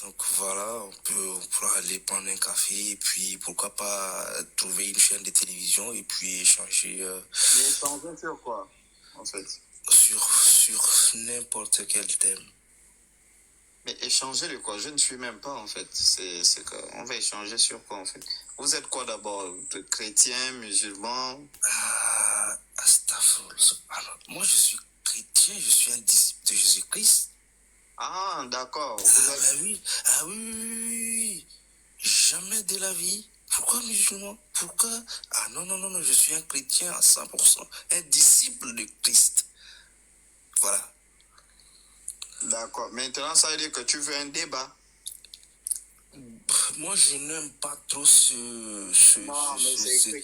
Donc voilà, on pourra aller prendre un café et puis pourquoi pas trouver une chaîne de télévision et puis échanger.
Mais échanger sur quoi, en fait?
Sur n'importe quel thème.
Mais échanger de quoi? Je ne suis même pas, en fait. C'est qu'on va échanger sur quoi, en fait? Vous êtes quoi d'abord? Chrétien, musulman?
Alors, moi, je suis chrétien, je suis un disciple de Jésus-Christ.
Ah, d'accord.
Oui. Jamais de la vie. Pourquoi musulman? Pourquoi? Ah non, je suis un chrétien à 100%. Un disciple de Christ. Voilà.
D'accord. Maintenant, ça veut dire que tu veux un débat?
Moi, je n'aime pas trop ce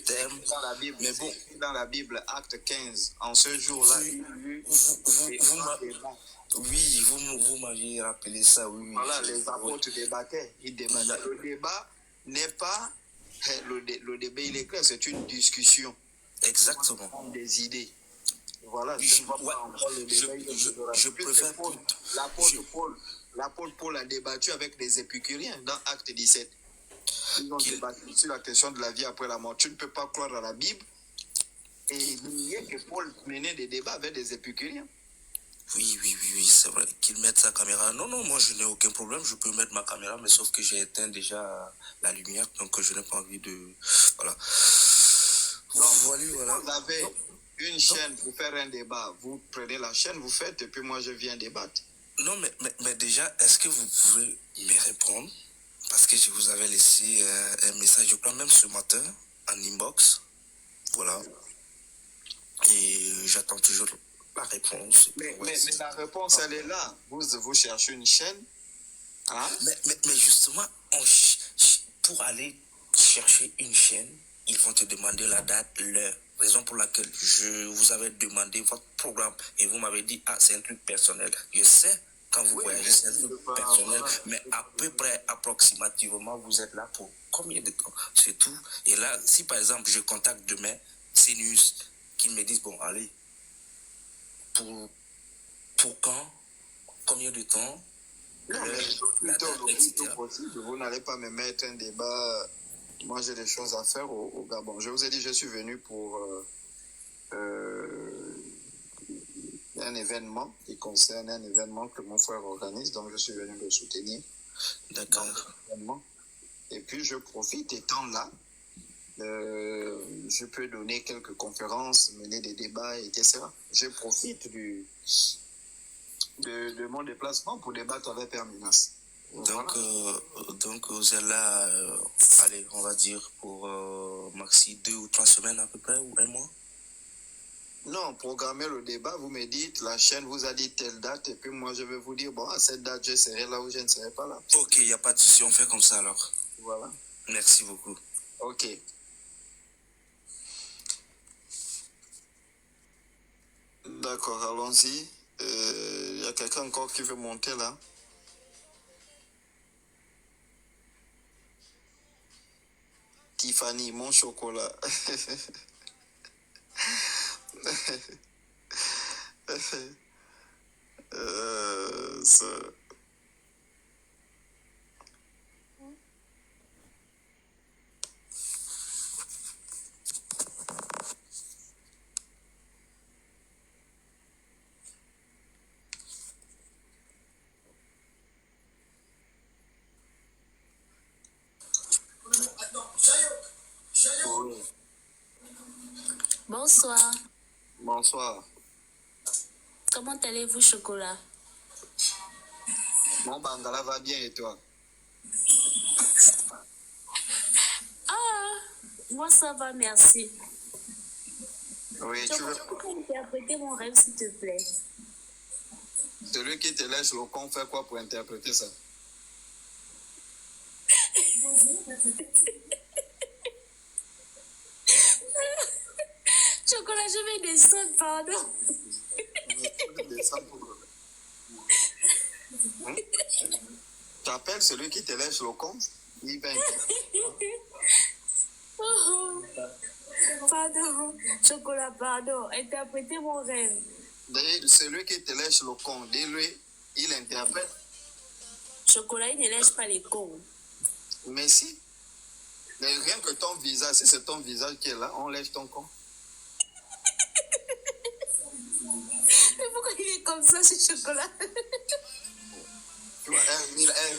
thème.
Dans la Bible,
mais bon.
Dans la Bible, acte 15, en ce jour-là,
vous m'aviez rappelé ça, oui.
Voilà, les apôtres débattaient. Ils débattaient. Le débat n'est pas... Le débat, il est clair, c'est une discussion.
Exactement.
Des idées. Voilà.
Je préfère...
L'apôtre Paul a débattu avec des épicuriens dans Acte 17. Ils ont débattu sur la question de la vie après la mort. Tu ne peux pas croire à la Bible Et nier que Paul menait des débats avec des épicuriens.
Oui, c'est vrai. Qu'il mette sa caméra. Non, moi je n'ai aucun problème, je peux mettre ma caméra, mais sauf que j'ai éteint déjà la lumière, donc je n'ai pas envie de... Voilà.
Donc, voilà. Vous avez une chaîne pour faire un débat, vous prenez la chaîne, vous faites, et puis moi je viens débattre.
Non, mais déjà, est-ce que vous pouvez me répondre? Parce que je vous avais laissé un message, je crois même ce matin, en inbox. Voilà. Et j'attends toujours la réponse.
Mais la réponse, elle est là. Vous cherchez une chaîne. Hein?
Mais justement, pour aller chercher une chaîne, ils vont te demander la date, l'heure. Raison pour laquelle je vous avais demandé votre programme et vous m'avez dit, c'est un truc personnel. Je sais, quand vous voyagez, c'est un truc personnel, mais à peu près, approximativement, vous êtes là pour combien de temps? C'est tout. Et là, si par exemple, je contacte demain CNews, qu'ils me disent, bon, allez, pour quand? Combien de temps?
Non, mais le plus tôt possible, vous n'allez pas me mettre un débat. Moi, j'ai des choses à faire au Gabon. Je vous ai dit, je suis venu pour un événement qui concerne un événement que mon frère organise, donc je suis venu le soutenir.
D'accord.
Et puis, je profite, étant là, je peux donner quelques conférences, mener des débats, etc. Je profite de mon déplacement pour débattre avec Père Menas.
Donc vous êtes là, allez, on va dire pour maxi 2 ou 3 semaines à peu près, ou un mois?
Non, programmer le débat, vous me dites, la chaîne vous a dit telle date, et puis moi je vais vous dire, bon, à cette date, je serai là ou je ne serai pas là.
Ok, il n'y a pas de souci, on fait comme ça alors.
Voilà.
Merci beaucoup.
Ok. D'accord, allons-y. Il y a quelqu'un encore qui veut monter là? Tiffany, mon chocolat.
Bonsoir.
Bonsoir.
Comment allez-vous, Chocolat?
Mon Bangala va bien et toi?
Moi ça va, merci.
Oui,
tu veux interpréter mon rêve, s'il te plaît?
Celui qui te lèche le con fait quoi pour interpréter ça?
Chocolat, je vais descendre, pardon.
Tu appelles celui qui te lèche le con? Il va.
Pardon, Chocolat, pardon. Interprétez mon rêve.
Celui qui te lèche le con, dis-lui, il interprète.
Chocolat, il ne lèche pas les cons.
Mais si. Mais rien que ton visage, si c'est ton visage qui est là, on lèche ton con.
Mais pourquoi il est comme ça, ce Chocolat?
Tu vois,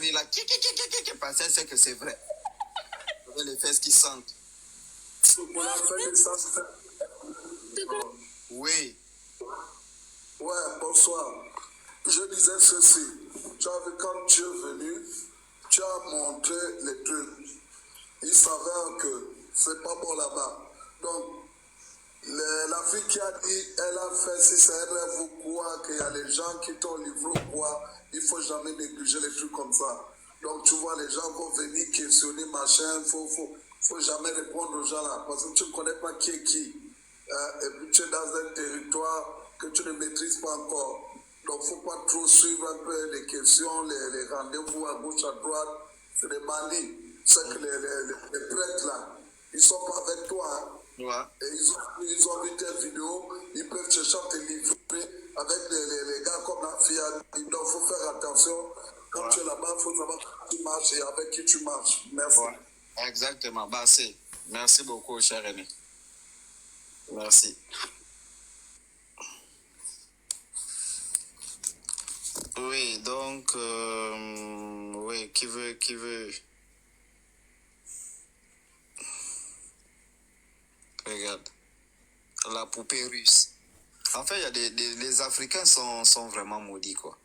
il a qui passé, c'est que c'est vrai. Avec les fesses qui sentent. Oui.
Ouais, bonsoir. Je disais ceci. Tu as vu, quand tu es venu, tu as montré les trucs. Il s'avère que c'est pas bon là-bas. Donc, la fille qui a dit, elle a fait, si c'est un rêve ou quoi, qu'il y a des gens qui t'ont livré ou quoi, il faut jamais négliger les trucs comme ça. Donc, tu vois, les gens vont venir questionner, machin, faut jamais répondre aux gens là, parce que tu ne connais pas qui est qui. Et puis, tu es dans un territoire que tu ne maîtrises pas encore. Donc, il ne faut pas trop suivre un peu les questions, les rendez-vous à gauche, à droite. C'est des bandits. C'est que les prêtres là, ils ne sont pas avec toi. Hein.
Ouais.
Et ils ont vu tes vidéos, ils peuvent te chanter livrer avec les gars comme la fille. Donc, il faut faire attention. Quand tu es là-bas, il faut savoir qui tu marches et avec qui tu marches. Merci.
Ouais. Exactement. Bah, c'est. Merci beaucoup, cher René. Merci. Oui, donc, oui, qui veut. Regarde, la poupée russe. En fait, il y a les Africains sont vraiment maudits, quoi.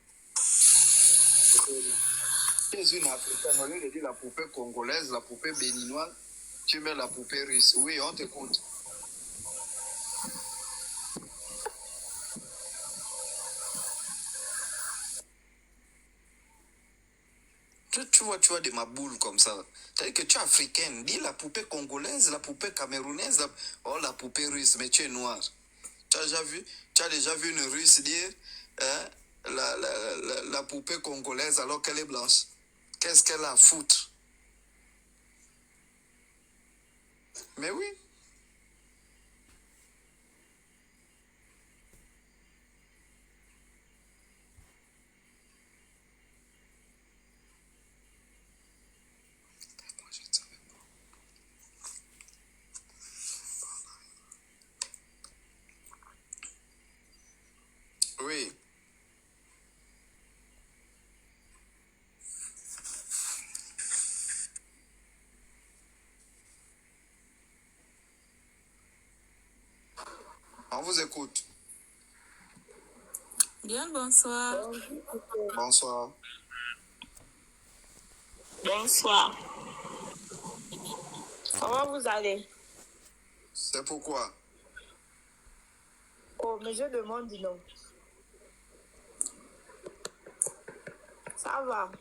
Tu es une Africaine, au lieu de dire la poupée congolaise, la poupée béninoise, tu mets la poupée russe. Oui, on te compte. Tu vois de ma boule comme ça. C'est-à-dire que tu es africaine. Dis la poupée congolaise, la poupée camerounaise, la poupée russe, mais tu es noire. Tu as déjà vu une russe dire hein, la poupée congolaise alors qu'elle est blanche. Qu'est-ce qu'elle a à foutre? Mais oui. Oui. On vous écoute.
Bien, bonsoir.
Bonsoir.
Bonsoir. Comment vous allez?
C'est pourquoi?
Oh, mais je demande non. Ça va.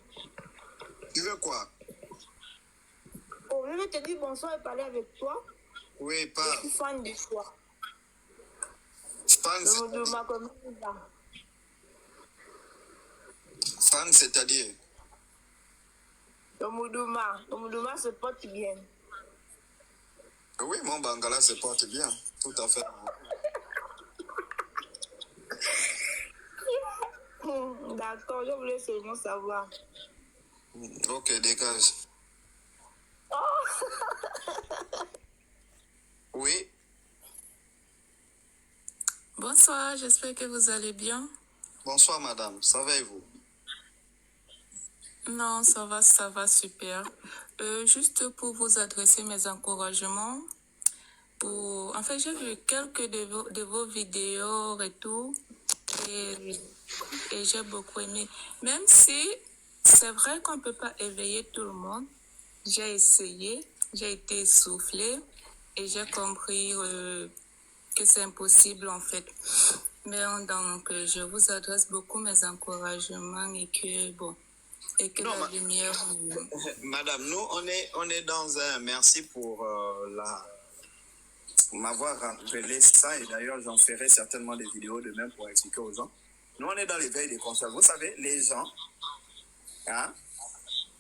Tu veux quoi?
Oh, je vais te dire bonsoir et parler avec toi.
Oui, pas.
Je suis fan de toi.
Fan, c'est-à-dire?
Le Moudouma se porte bien.
Oui, mon Bangala se porte bien. Tout à fait.
D'accord, je voulais seulement savoir.
Ok, dégage.
Oh.
Oui.
Bonsoir, j'espère que vous allez bien.
Bonsoir, madame. Ça va et vous?
Non, ça va super. Juste pour vous adresser mes encouragements. En fait, j'ai vu quelques de vos vidéos et tout. Et j'ai beaucoup aimé. Même si c'est vrai qu'on ne peut pas éveiller tout le monde. J'ai essayé, j'ai été essoufflée et j'ai compris que c'est impossible en fait. Mais donc, je vous adresse beaucoup mes encouragements et que la lumière...
Madame, nous, on est dans un... Merci pour m'avoir rappelé ça, et d'ailleurs, j'en ferai certainement des vidéos de même pour expliquer aux gens. Nous, on est dans l'éveil des consciences. Vous savez, les gens,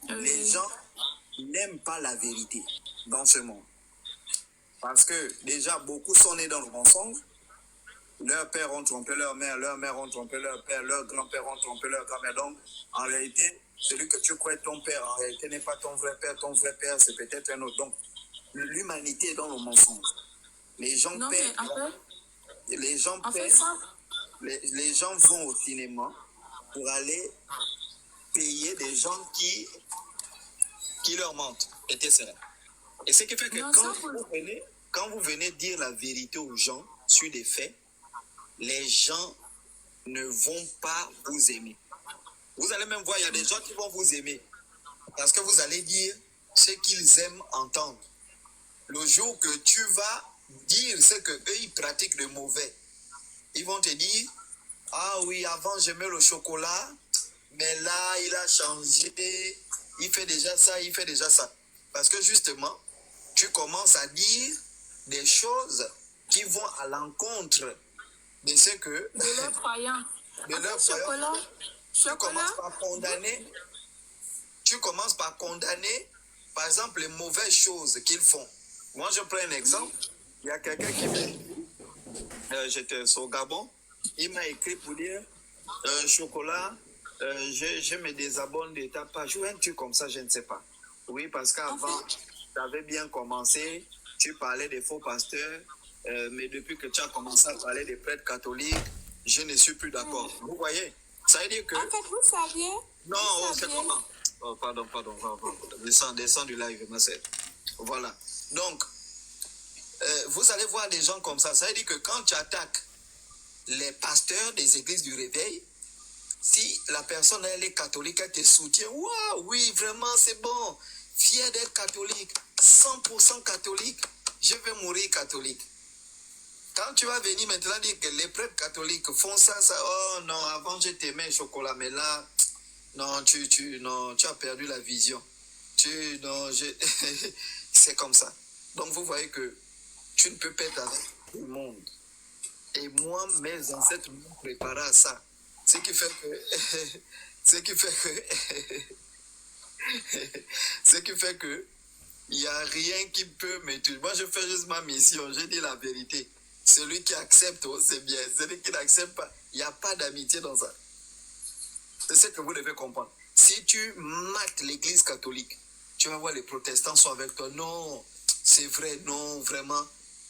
les gens n'aiment pas la vérité dans ce monde. Parce que déjà, beaucoup sont nés dans le mensonge. Leurs pères ont trompé leur mère ont trompé leur père, leurs grands-pères ont trompé leur grand-mère. Donc, en réalité, celui que tu crois être ton père, en réalité, n'est pas ton vrai père. Ton vrai père, c'est peut-être un autre. Donc, l'humanité est dans le mensonge. Les gens paient. Les gens paient. Les gens vont au cinéma pour aller payer des gens qui leur mentent. Etc. Et ce qui fait que quand vous venez dire la vérité aux gens sur des faits, les gens ne vont pas vous aimer. Vous allez même voir, il y a des gens qui vont vous aimer parce que vous allez dire ce qu'ils aiment entendre. Le jour que tu vas dire ce qu'eux, ils pratiquent de mauvais, ils vont te dire, ah oui, avant j'aimais le chocolat, mais là, il a changé, il fait déjà ça, il fait déjà ça. Parce que justement, tu commences à dire des choses qui vont à l'encontre de ce que...
De leurs croyants.
De leurs croyants. Tu commences par condamner, par exemple, les mauvaises choses qu'ils font. Moi, je prends un exemple. Il y a quelqu'un qui m'a... j'étais au Gabon. Il m'a écrit pour dire, chocolat, je me désabonne de ta page. Ou un truc comme ça, je ne sais pas. Oui, parce qu'avant, tu avais bien commencé, tu parlais des faux pasteurs, Mais depuis que tu as commencé à parler des prêtres catholiques, je ne suis plus d'accord. Vous voyez? Ça veut dire que...
En fait, vous saviez?
Non, oh, c'est comment? Oh, pardon. Descends du live, ma sœur. Voilà. Donc, vous allez voir des gens comme ça. Ça veut dire que quand tu attaques les pasteurs des églises du réveil, si la personne elle est catholique, elle te soutient, waouh, oui, vraiment, c'est bon. Fier d'être catholique, 100% catholique, je vais mourir catholique. Quand tu vas venir maintenant dire que les prêtres catholiques font ça, oh non, avant je t'aimais chocolat, mais là, non, tu as perdu la vision. C'est comme ça. Donc vous voyez que tu ne peux pas être avec tout le monde. Et moi, mes ancêtres m'ont préparé à ça. Ce qui fait que il n'y a rien qui peut me tuer. Moi, je fais juste ma mission. Je dis la vérité. Celui qui accepte, c'est bien. Celui qui n'accepte pas, il n'y a pas d'amitié dans ça. C'est ce que vous devez comprendre. Si tu mates l'église catholique, tu vas voir les protestants sont avec toi. Non, c'est vrai, non, vraiment.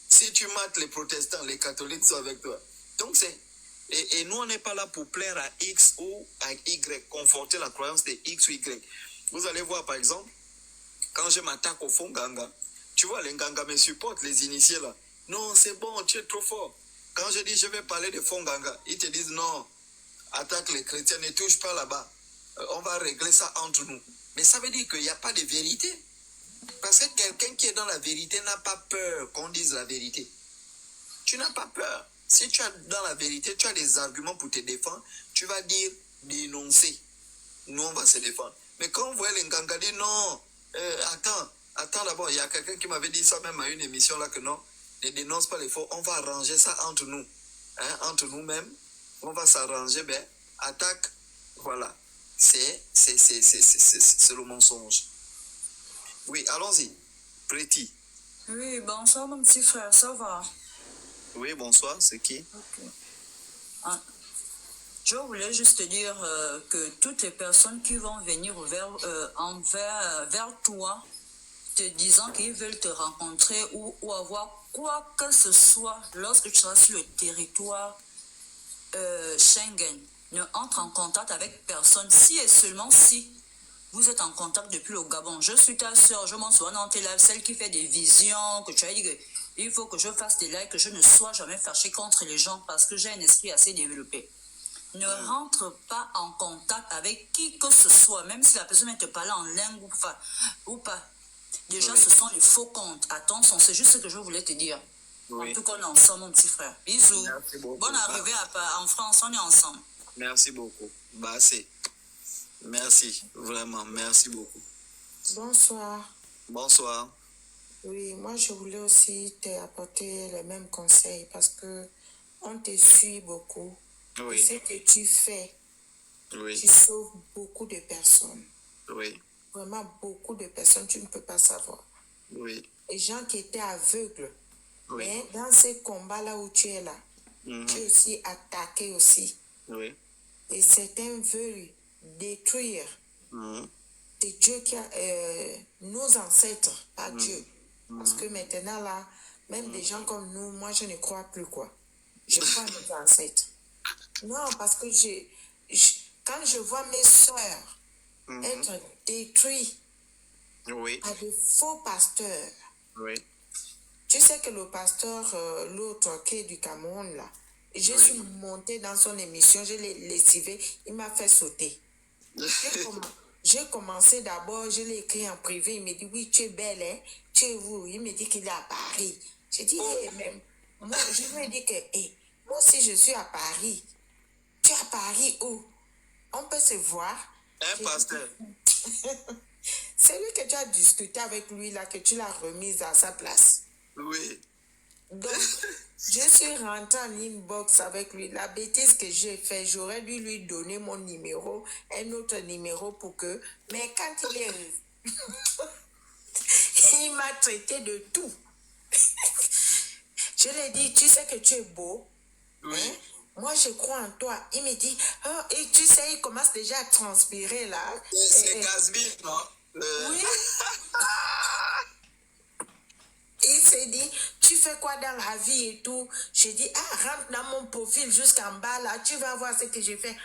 Si tu mates les protestants, les catholiques sont avec toi. Donc c'est... Et nous, on n'est pas là pour plaire à X ou à Y, conforter la croyance de X ou Y. Vous allez voir, par exemple, quand je m'attaque au fond Ganga, tu vois, les Ganga me supportent, les initiés là. Non, c'est bon, tu es trop fort. Quand je dis je vais parler de fond Ganga, ils te disent non, attaque les chrétiens, ne touche pas là-bas. On va régler ça entre nous. Mais ça veut dire qu'il n'y a pas de vérité. Parce que quelqu'un qui est dans la vérité n'a pas peur qu'on dise la vérité. Tu n'as pas peur. Si tu as dans la vérité, tu as des arguments pour te défendre, tu vas dire, dénoncer. Nous, on va se défendre. Mais quand on voit les Nganga dire non, attends d'abord, il y a quelqu'un qui m'avait dit ça même à une émission là que non, ne dénonce pas les faux, on va arranger ça entre nous. Hein, entre nous-mêmes, on va s'arranger, ben, attaque, voilà. C'est le mensonge. Oui, allons-y. Pretty.
Oui, bonsoir mon petit frère, ça va?
Oui, bonsoir, c'est qui?
Okay. Je voulais juste te dire que toutes les personnes qui vont venir vers toi, te disant qu'ils veulent te rencontrer ou avoir quoi que ce soit lorsque tu seras sur le territoire Schengen, ne entre en contact avec personne si et seulement si vous êtes en contact depuis le Gabon. Je suis ta soeur, je m'en souviens dans tes lives, celle qui fait des visions, que tu as dit qu'il faut que je fasse des lives, que je ne sois jamais fâché contre les gens parce que j'ai un esprit assez développé. Ne rentre pas en contact avec qui que ce soit, même si la personne te parle en langue ou pas. Déjà, ce sont les faux comptes. Attention, c'est juste ce que je voulais te dire. Oui. En tout cas, on est ensemble, mon petit frère. Bisous. Bonne arrivée en France, on est ensemble.
Merci beaucoup. Bah, c'est... Merci, vraiment, merci beaucoup.
Bonsoir.
Bonsoir.
Oui, moi je voulais aussi t'apporter les mêmes conseils parce que on te suit beaucoup.
Oui.
Et ce que tu fais,
oui.
Tu sauves beaucoup de personnes.
Oui.
Vraiment beaucoup de personnes, tu ne peux pas savoir.
Oui.
Les gens qui étaient aveugles.
Oui.
Mais dans ces combats-là où tu es là, tu es aussi attaqué aussi.
Oui.
Et certains veulent détruire des dieux qui nos ancêtres, pas Dieu. Parce que maintenant là, même des gens comme nous, moi je ne crois plus quoi. Je crois à nos ancêtres. Non, parce que quand je vois mes soeurs être détruites par de faux pasteurs, tu sais que le pasteur, l'autre qui est du Cameroun là, je suis montée dans son émission, je l'ai lessivé, il m'a fait sauter. J'ai commencé d'abord, je l'ai écrit en privé, il me dit oui, tu es belle, hein? Tu es où? Il me dit qu'il est à Paris. J'ai dit, même, moi, je lui ai dit que, moi aussi je suis à Paris. Tu es à Paris où? On peut se voir.
Un pasteur.
C'est lui que tu as discuté avec lui là, que tu l'as remise à sa place.
Oui.
Donc, je suis rentrée en inbox avec lui. La bêtise que j'ai fait, j'aurais dû lui donner mon numéro, un autre numéro pour que... Mais quand il est... il m'a traité de tout. Je lui ai dit, tu sais que tu es beau.
Oui.
Hein? Moi, je crois en toi. Il me dit, oh, et tu sais, il commence déjà à transpirer là.
C'est Casmine, non?
Oui. Il s'est dit,
tu fais quoi dans la vie et tout. J'ai dit, rentre dans mon profil jusqu'en bas là, tu vas voir ce que j'ai fait.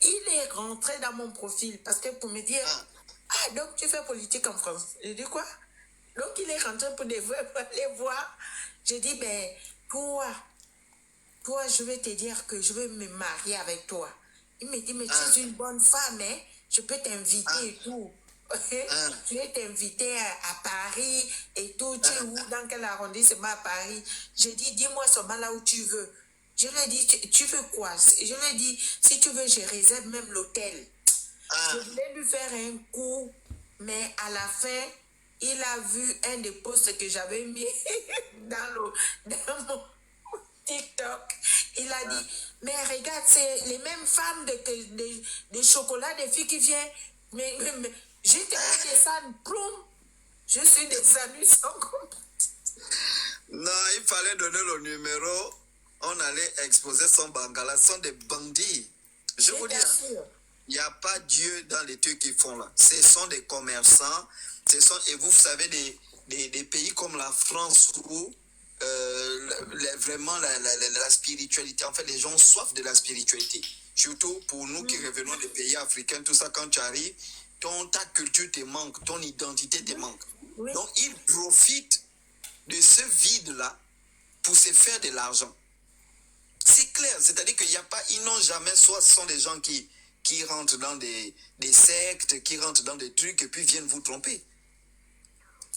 Il est rentré dans mon profil parce que pour me dire, donc tu fais politique en France. J'ai dit quoi? Donc il est rentré pour aller voir. J'ai dit, ben, toi, je vais te dire que je vais me marier avec toi. Il me dit, mais tu es une bonne femme, hein? Je peux t'inviter et tout. Je vais t'inviter à Paris et tout. Tu es où? Dans quel arrondissement à Paris? J'ai dit, dis-moi seulement là où tu veux. Je lui ai dit, tu veux quoi? Je lui ai dit, si tu veux, je réserve même l'hôtel. Je voulais lui faire un coup, mais à la fin, il a vu un des posts que j'avais mis dans mon TikTok. Il a dit, mais regarde, c'est les mêmes femmes de chocolat, des filles qui viennent. Mais j'ai tellement descendu, ploum. Je suis descendue sans compte.
Non, il fallait donner le numéro. On allait exposer son bangala. Ce sont des bandits. Je vous dis, il n'y a pas Dieu dans les trucs qu'ils font là. Ce sont des commerçants. Et vous savez, des pays comme la France où vraiment la spiritualité, en fait, les gens ont soif de la spiritualité. Surtout pour nous qui revenons des pays africains, tout ça, quand tu arrives, ta culture te manque, ton identité te manque. Donc, ils profitent de ce vide-là pour se faire de l'argent. C'est clair, c'est-à-dire qu'il n'y a pas, ils n'ont jamais, soit ce sont des gens qui rentrent dans des sectes, qui rentrent dans des trucs et puis viennent vous tromper.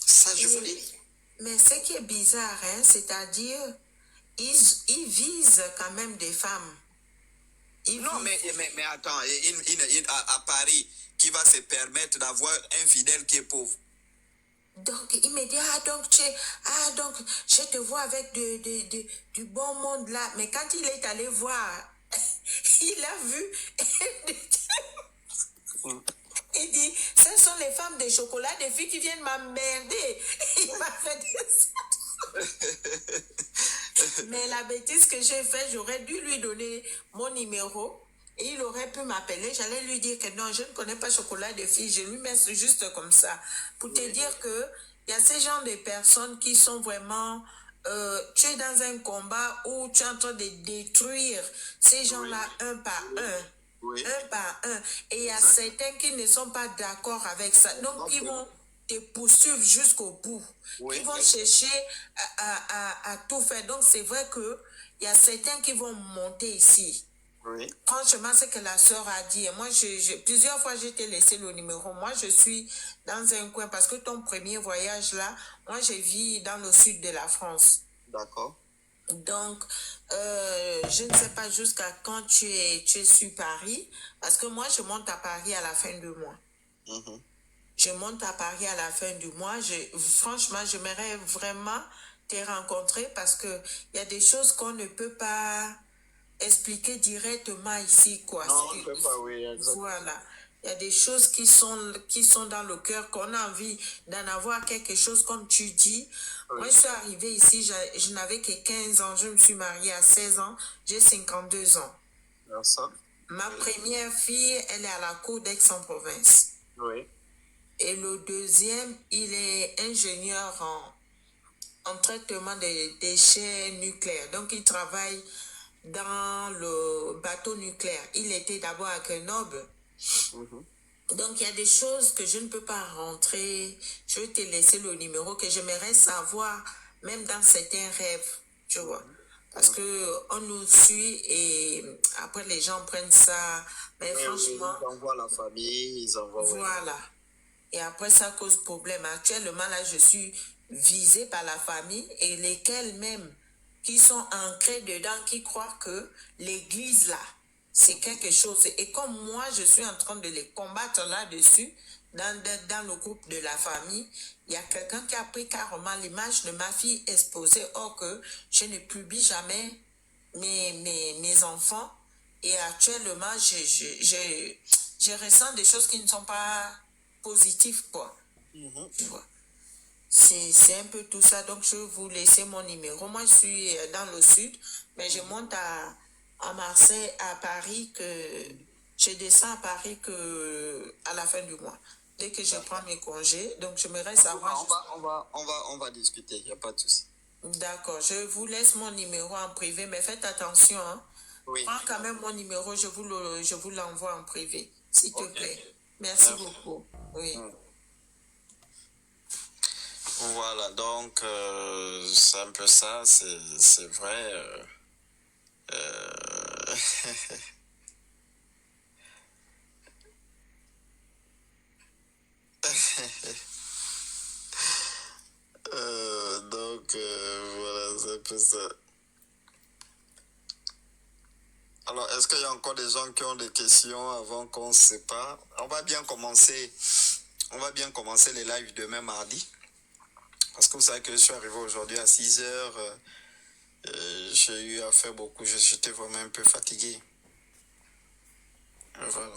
Ça, je vous dis.
Mais ce qui est bizarre, hein, c'est-à-dire, ils visent quand même des femmes.
Mais attends, à Paris, qui va se permettre d'avoir un fidèle qui est pauvre?
Donc, il me dit, donc, je te vois avec du bon monde là. Mais quand il est allé voir, il a vu. Il dit, ce sont les femmes de chocolat, des filles qui viennent m'emmerder. Il m'a fait des... Mais la bêtise que j'ai faite, j'aurais dû lui donner mon numéro. Et il aurait pu m'appeler. J'allais lui dire que non, je ne connais pas chocolat de filles. Je lui mets juste comme ça. Pour te dire que il y a ces genres de personnes qui sont vraiment... tu es dans un combat où tu es en train de détruire ces gens-là un par un. Un par un. Et il y a certains qui ne sont pas d'accord avec ça. Donc, ils vont te poursuivre jusqu'au bout. Ils vont chercher à tout faire. Donc, c'est vrai qu'il y a certains qui vont monter ici. Franchement, c'est que la sœur a dit. Moi, plusieurs fois, j'ai t'ai laissé le numéro. Moi, je suis dans un coin parce que ton premier voyage là, moi, je vis dans le sud de la France.
D'accord.
Donc, je ne sais pas jusqu'à quand tu es sur Paris, parce que moi, je monte à Paris à la fin du mois. Je monte à Paris à la fin du mois. Franchement, j'aimerais vraiment te rencontrer parce qu'il y a des choses qu'on ne peut pas expliquer directement ici, quoi.
Non, on ne peut pas, oui, exactement.
Voilà. Il y a des choses qui sont dans le cœur, qu'on a envie d'en avoir quelque chose, comme tu dis. Moi, je suis arrivée ici, je n'avais que 15 ans. Je me suis mariée à 16 ans. J'ai 52 ans. Ma première fille, elle est à la cour d'Aix-en-Provence.
Oui.
Et le deuxième, il est ingénieur en traitement des déchets nucléaires. Donc, il travaille dans le bateau nucléaire. Il était d'abord à Grenoble. Donc, il y a des choses que je ne peux pas rentrer. Je vais te laisser le numéro que j'aimerais savoir, même dans certains rêves, tu vois. Parce qu'on nous suit et après, les gens prennent ça. Mais franchement...
Ils envoient la famille, ils envoient...
Voilà. Et après, ça cause problème. Actuellement, là, je suis visée par la famille et lesquels même qui sont ancrés dedans, qui croient que l'église, là, c'est quelque chose. Et comme moi, je suis en train de les combattre là-dessus, dans le groupe de la famille, il y a quelqu'un qui a pris carrément l'image de ma fille exposée, or que je ne publie jamais mes enfants. Et actuellement, je ressens des choses qui ne sont pas positives, quoi. Tu vois. C'est un peu tout ça. Donc, je vais vous laisser mon numéro. Moi, je suis dans le sud, mais je monte à Marseille, à Paris, je descends à Paris à la fin du mois. Dès que je prends mes congés, donc j'aimerais savoir...
On va discuter, il n'y a pas de souci.
D'accord, je vous laisse mon numéro en privé, mais faites attention. Hein.
Oui.
Prends quand même mon numéro, je vous l'envoie en privé, s'il te plaît. Merci beaucoup. Oui.
Voilà, donc c'est un peu ça, c'est vrai. Donc voilà, c'est un peu ça. Alors, est-ce qu'il y a encore des gens qui ont des questions avant qu'on se sépare? On va bien commencer les lives demain mardi. Parce que vous savez que je suis arrivé aujourd'hui à 6 heures. J'ai eu à faire beaucoup. J'étais vraiment un peu fatigué. Voilà.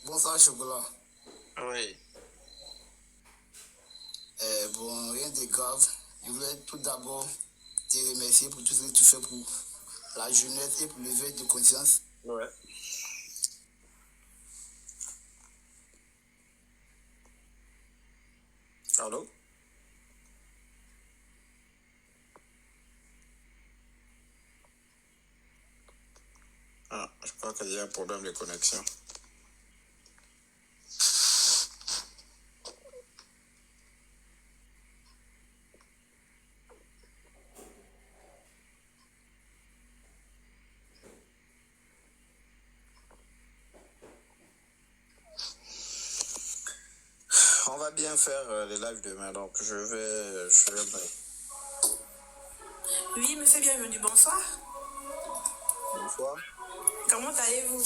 Bonsoir, Chocolat.
Oui.
Bon, rien de grave. Je voulais tout d'abord te remercier pour tout ce que tu fais pour la jeunesse et pour l'éveil de conscience.
Ouais. Allô? Ah, je crois qu'il y a un problème de connexion. On va bien faire les lives demain, donc je vais...
Oui, monsieur, bienvenue. Bonsoir.
Bonsoir.
Comment allez-vous?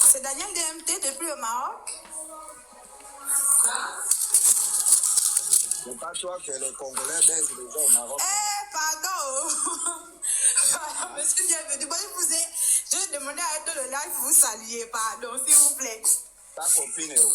C'est Daniel DMT depuis le Maroc.
C'est pas toi que les Congolais baissent déjà au Maroc.
Pardon. Pardon, monsieur, bienvenue. Moi, je demandais à être le live pour vous saluer. Pardon, s'il vous plaît.
Ta copine est où?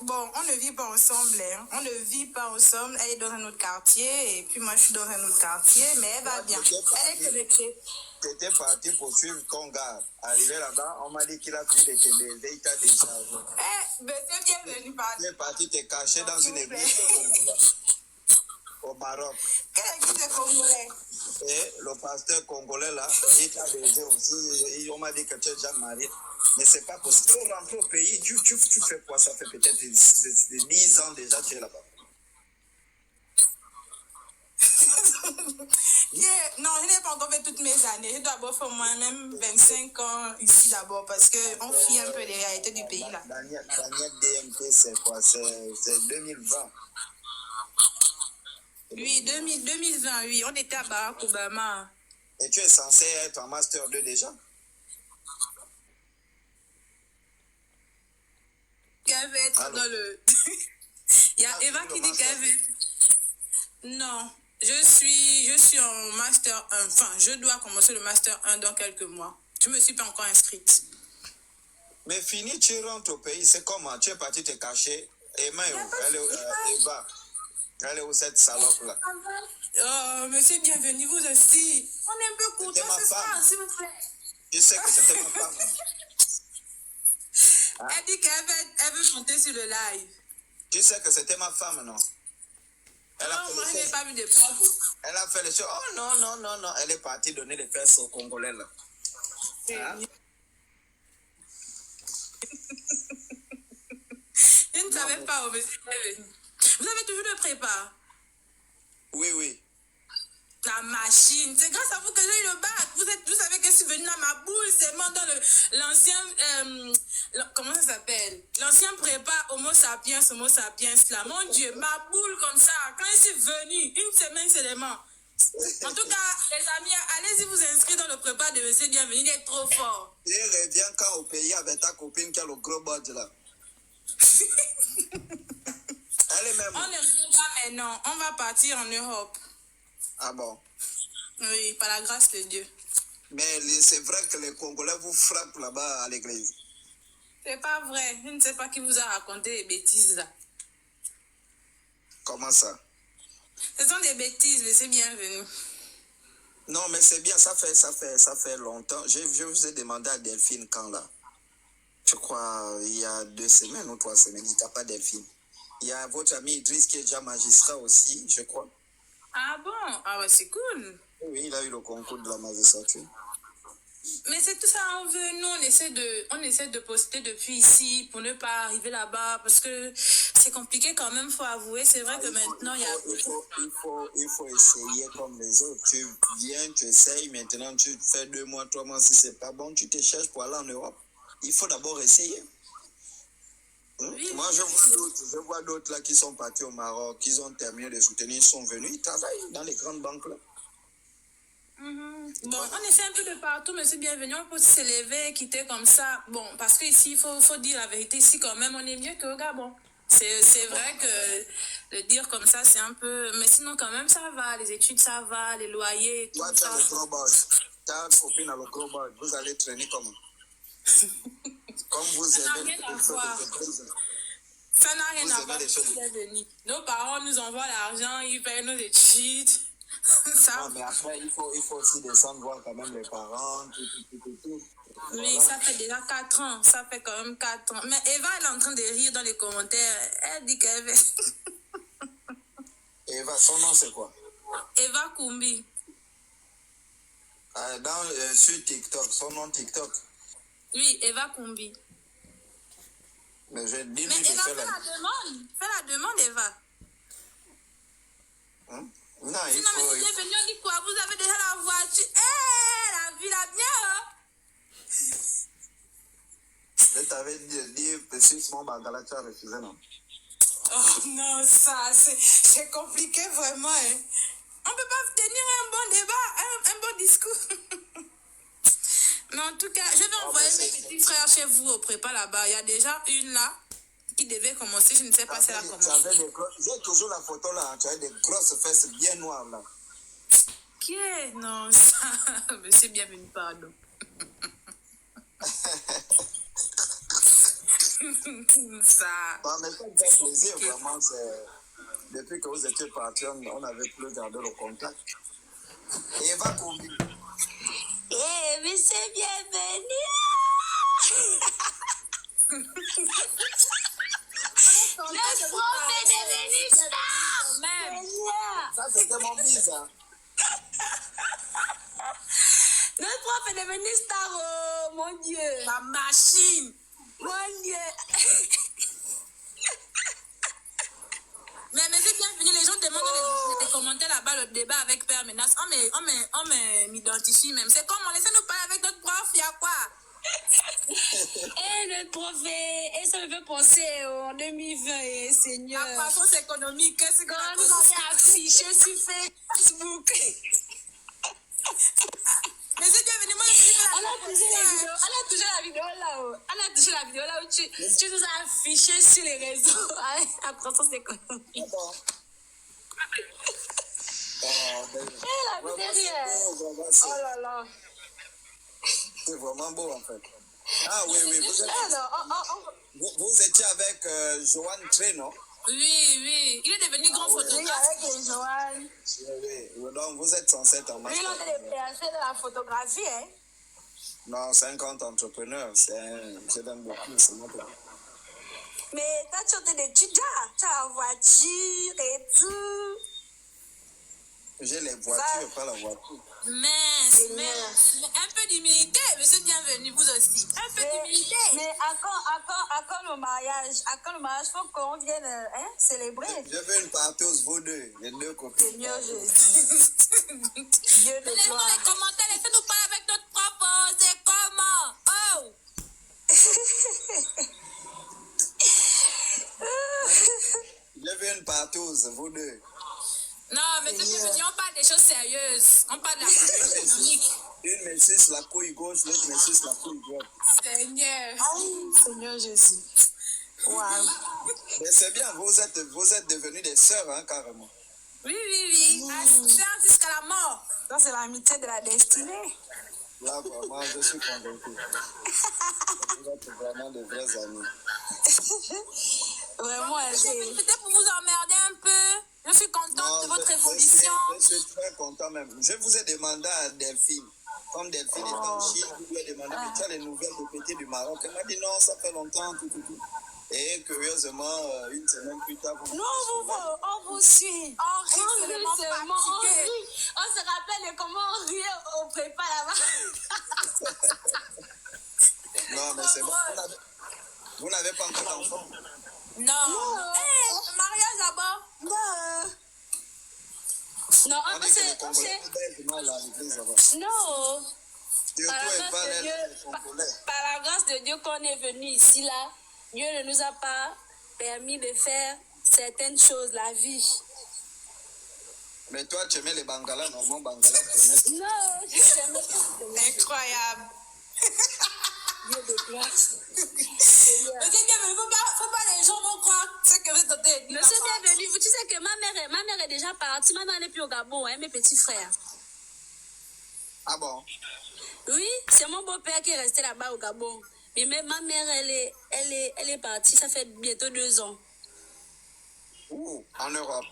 Bon, on ne vit pas ensemble. Hein. On ne vit pas ensemble. Elle est dans un autre quartier et puis moi, je suis dans un autre quartier, mais elle va bien. Elle est connectée.
Tu étais parti pour suivre ton gars. Arrivé là-bas, on m'a dit qu'il a fini de te baiser, il t'a déchargé.
Monsieur, bienvenue, pardon.
Tu es parti te cacher dans une église au Maroc.
Quelle église de Congolais?
Et le pasteur congolais là, il t'a baisé aussi. On m'a dit que tu es déjà marié. Mais c'est pas possible. Pour rentrer au pays, tu fais quoi? Ça fait peut-être 10 ans déjà que tu es là-bas.
Non, je n'ai pas encore fait toutes mes années. Je dois d'abord faire moi-même 25 ans ici d'abord parce qu'on fuit un peu les réalités du pays là.
Daniel DMT, c'est quoi? C'est 2020.
Oui, 2020, oui. On était à Barack Obama.
Et tu es censé être en Master 2 déjà?
Qu'elle veut être dans le... Il y a Eva qui dit qu'elle veut... Non, je suis en Master 1. Enfin, je dois commencer le Master 1 dans quelques mois. Je ne me suis pas encore inscrite.
Mais fini, tu rentres au pays. C'est comment? Tu es parti te cacher. Emma est où? Elle est où? Eva. Elle est où cette salope-là?
Oh, monsieur, bienvenue, vous aussi. On est un peu courtois ce soir, s'il vous plaît.
Tu sais que c'était ma femme.
Hein? Elle dit qu'elle veut monter sur le live.
Tu sais que c'était ma femme, non?
Moi, je n'ai pas vu de preuves.
Elle a fait les choses. Oh non. Elle est partie donner les fesses aux Congolais, là. Hein?
Je ne savais pas, monsieur. Vous avez toujours de prépa?
Oui.
La machine, c'est grâce à vous que j'ai eu le bac. Vous savez que je suis venue dans ma boule, c'est moi dans l'ancien, comment ça s'appelle? L'ancien prépa Homo sapiens là. Mon Dieu, ma boule comme ça. Quand je suis venue, une semaine seulement. En tout cas, les amis, allez-y vous inscrire dans le prépa de monsieur Bienvenue, il est trop fort.
Et reviens quand au pays avec ta copine qui a le gros body là. Elle est
On ne revient pas maintenant. On va partir en Europe.
Ah bon?
Oui, par la grâce de Dieu.
Mais c'est vrai que les Congolais vous frappent là-bas à l'église.
C'est pas vrai. Je ne sais pas qui vous a raconté les bêtises là.
Comment ça?
Ce sont des bêtises, mais c'est bienvenu.
Non, mais c'est bien, ça fait longtemps. Je vous ai demandé à Delphine quand là? Je crois il y a 2 semaines ou 3 semaines. Il n'y a pas Delphine. Il y a votre ami Idriss qui est déjà magistrat aussi, je crois.
Ah bon? Ah ouais, c'est cool.
Oui, il a eu le concours de la magistrature.
Mais c'est tout ça, on veut. Nous, on essaie de poster depuis ici pour ne pas arriver là-bas parce que c'est compliqué quand même, il faut avouer. C'est vrai que maintenant,
il faut essayer comme les autres. Tu viens, tu essayes, maintenant tu fais 2 mois, 3 mois, si c'est pas bon, tu te cherches pour aller en Europe. Il faut d'abord essayer. Oui, moi, je vois d'autres là qui sont partis au Maroc, qui ont terminé de soutenir, ils sont venus, ils travaillent dans les grandes banques là.
Bon, on essaie un peu de partout, mais c'est bienvenu. On peut s'élever, quitter comme ça. Bon, parce qu'ici, il faut dire la vérité. Ici, quand même, on est mieux qu'au Gabon. C'est vrai que le dire comme ça, c'est un peu... Mais sinon, quand même, ça va. Les études, ça va. Les loyers, tout ça.
Toi, tu as le gros boss. Ta copine a le gros boss. Vous allez traîner comment? Comme vous
ça n'a rien à voir. Ça n'a rien à voir. Nos parents nous envoient l'argent, ils payent nos études. Ça...
Non, mais après, il faut aussi descendre voir quand même les parents, tout.
Oui, ça fait déjà 4 ans. Ça fait quand même 4 ans. Mais Eva, elle est en train de rire dans les commentaires. Elle dit qu'elle veut...
Eva, son nom c'est quoi?
Eva Kumbi.
Sur TikTok, son nom TikTok.
Oui, Eva Kumbi.
Mais je dis
mais Eva, fais la demande. Fais la demande, Eva.
Non,
sinon, mais si venu, on dit quoi? Vous avez déjà la voiture. La vie, la bien,
Je t'avais dit, petit mon bagala, tu as refusé, non?
Oh non, ça, c'est compliqué vraiment, hein. On ne peut pas tenir un bon débat, un bon discours. Mais en tout cas, je vais envoyer mes petits frères chez vous au prépa là-bas. Il y a déjà une là qui devait commencer. Je ne sais pas si elle a commencé.
J'ai toujours la photo là. Tu as des grosses fesses bien noires là.
Qui est? Non, ça. Mais c'est bienvenu, pardon. Ça.
Bah, mais ça me fait plaisir, vraiment. Depuis que vous étiez partis, on n'avait plus gardé le contact. Et Eva Kumbi.
Mais c'est bienvenu. Le prof est devenu star.
Ça, c'était mon bise. Hein.
Notre prof est devenu star, oh mon Dieu.
La machine.
Mon Dieu.
Mais c'est bienvenu, les gens demandent dans les commentaires là-bas le débat avec Père Menace. On m'identifie même. C'est comment? Laissez-nous parler avec notre prof, il y a quoi?
Notre prof, et ça me fait penser en 2020, Seigneur.
La croissance économique, qu'est-ce que
quand nous avons affiché sur Facebook.
Mais c'est bienvenu, moi je suis là.
On a touché la vidéo là-haut. On a touché la vidéo là où tu nous as affiché sur les réseaux. La croissance économique. La vie derrière. Oh là là.
C'est vraiment beau en fait. Ah oui, vous étiez avec Joanne Tré, non?
Oui, il est devenu grand photographe.
Oui, avec les Joanne.
Oui, donc vous êtes censé être en master.
Lui, il est de la photographie, hein?
Non, 50 entrepreneurs, c'est d'un beaucoup, c'est mon plan.
Mais t'as sorti d'études, tu as la voiture et tout.
J'ai les voitures, pas la voiture.
Mais un peu d'humilité, monsieur bienvenu, vous aussi. Un peu d'humilité.
Mais à quand le mariage? Il faut qu'on vienne célébrer.
Je veux une partouze, vous deux, les deux copines.
Seigneur Jésus. Dieu de
laissez-nous
gloire.
les commentaires, laissez-nous parler avec notre propre. C'est comment? Oh!
Je veux une partouze, vous deux.
Non, mais c'est bienvenu, on parle des choses sérieuses. On parle de la chose économique.
Une me suce la couille gauche, l'autre me suce la couille droite.
Seigneur.
Seigneur Jésus. Waouh.
Mais c'est bien, vous êtes devenus des sœurs, hein, carrément.
Oui. Sœurs jusqu'à la mort.
Donc c'est l'amitié de la destinée.
Là, vraiment, je suis convaincu. Vous êtes vraiment de vrais amis.
Vraiment,
peut-être pour vous emmerder un peu. Je suis contente de votre évolution.
Je suis très content même. Je vous ai demandé à Delphine. Comme Delphine est en Chine, je lui ai demandé mais tu as les nouvelles de Petit du Maroc. Elle m'a dit non, ça fait longtemps, tout. Et curieusement, une semaine plus tard,
on vous suit.
On rit seulement.
On se rappelle de comment on riait au prépa là-bas.
Non, mais c'est bon. Vous n'avez pas encore d'enfant?
Non. Le mariage là-bas?
Non, on sait. Non. Par la grâce de Dieu qu'on est venu ici là, Dieu ne nous a pas permis de faire certaines choses, la vie.
Mais toi, tu aimais les Bangalas, non, mon Bangala, tu aimais.
Non, je n'aimais pas.
Incroyable.
Dieu de grâce.
Mais faut pas les gens vont croire ce que vous êtes.
Monsieur bienvenu, tu sais que ma mère est déjà partie, ma mère n'est plus au Gabon, hein, mes petits frères.
Ah bon?
Oui, c'est mon beau-père qui est resté là-bas au Gabon. Mais même ma mère, elle est partie, ça fait bientôt 2 ans.
Où? En Europe?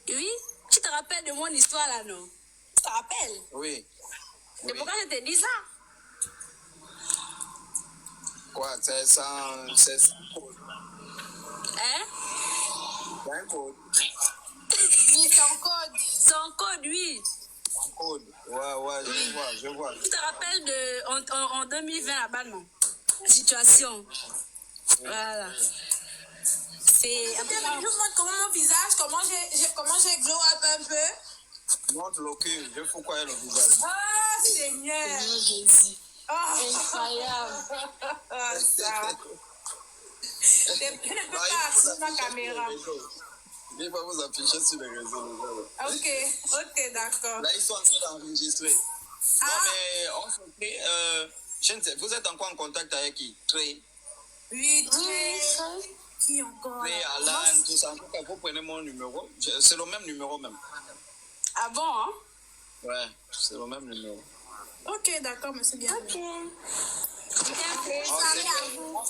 Oui, tu te rappelles de mon histoire là, non? Tu te rappelles?
Oui.
Et pourquoi je te dis ça?
Quoi? C'est sans code.
Hein?
C'est un code.
Oui, son code.
Son code, oui.
Son code. Ouais, je vois.
Tu te rappelles en 2020 là-bas, non? La situation. Voilà. C'est...
Je vous montre comment mon visage, comment j'ai glow up un peu.
Montre le cul, je fous quoi le visage.
Ah, Seigneur.
Jésus. Incroyable.
Ça. Je ne peux pas afficher ma caméra.
Il va vous afficher sur les réseaux.
Ok, d'accord.
Là, ils sont en train d'enregistrer. Non, mais on se fait. Je ne sais, vous êtes encore en contact avec qui? Trey?
Oui, Trey. Qui encore?
Trey, Alan, tout ça. En tout cas, vous prenez mon numéro. C'est le même numéro même.
Ah bon, hein?
Ouais, c'est le même numéro.
Ok, d'accord, monsieur bien.
Ok.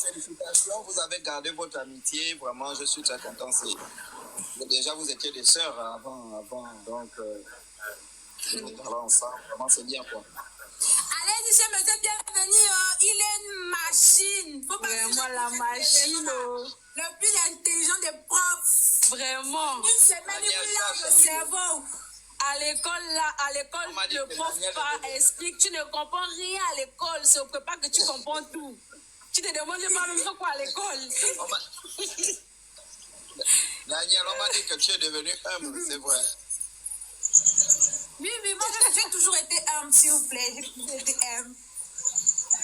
Félicitations, vous avez gardé votre amitié. Vraiment, je suis très content. Déjà, vous étiez des sœurs avant. Donc, vous parlez ensemble. Vraiment, c'est bien, quoi.
Allez, monsieur, monsieur, bienvenue. Il est une machine. Faut pas
vraiment la machine.
Le plus intelligent des profs.
Vraiment.
Une semaine, il vous lave le cerveau.
À l'école, le prof explique, tu ne comprends rien à l'école, c'est au prépa que tu comprends tout. Tu te demandes, je parle même pas quoi à l'école.
Daniel, on m'a dit que tu es devenu humble, c'est vrai.
Oui, moi j'ai toujours été humble, s'il vous plaît, j'ai toujours été humble.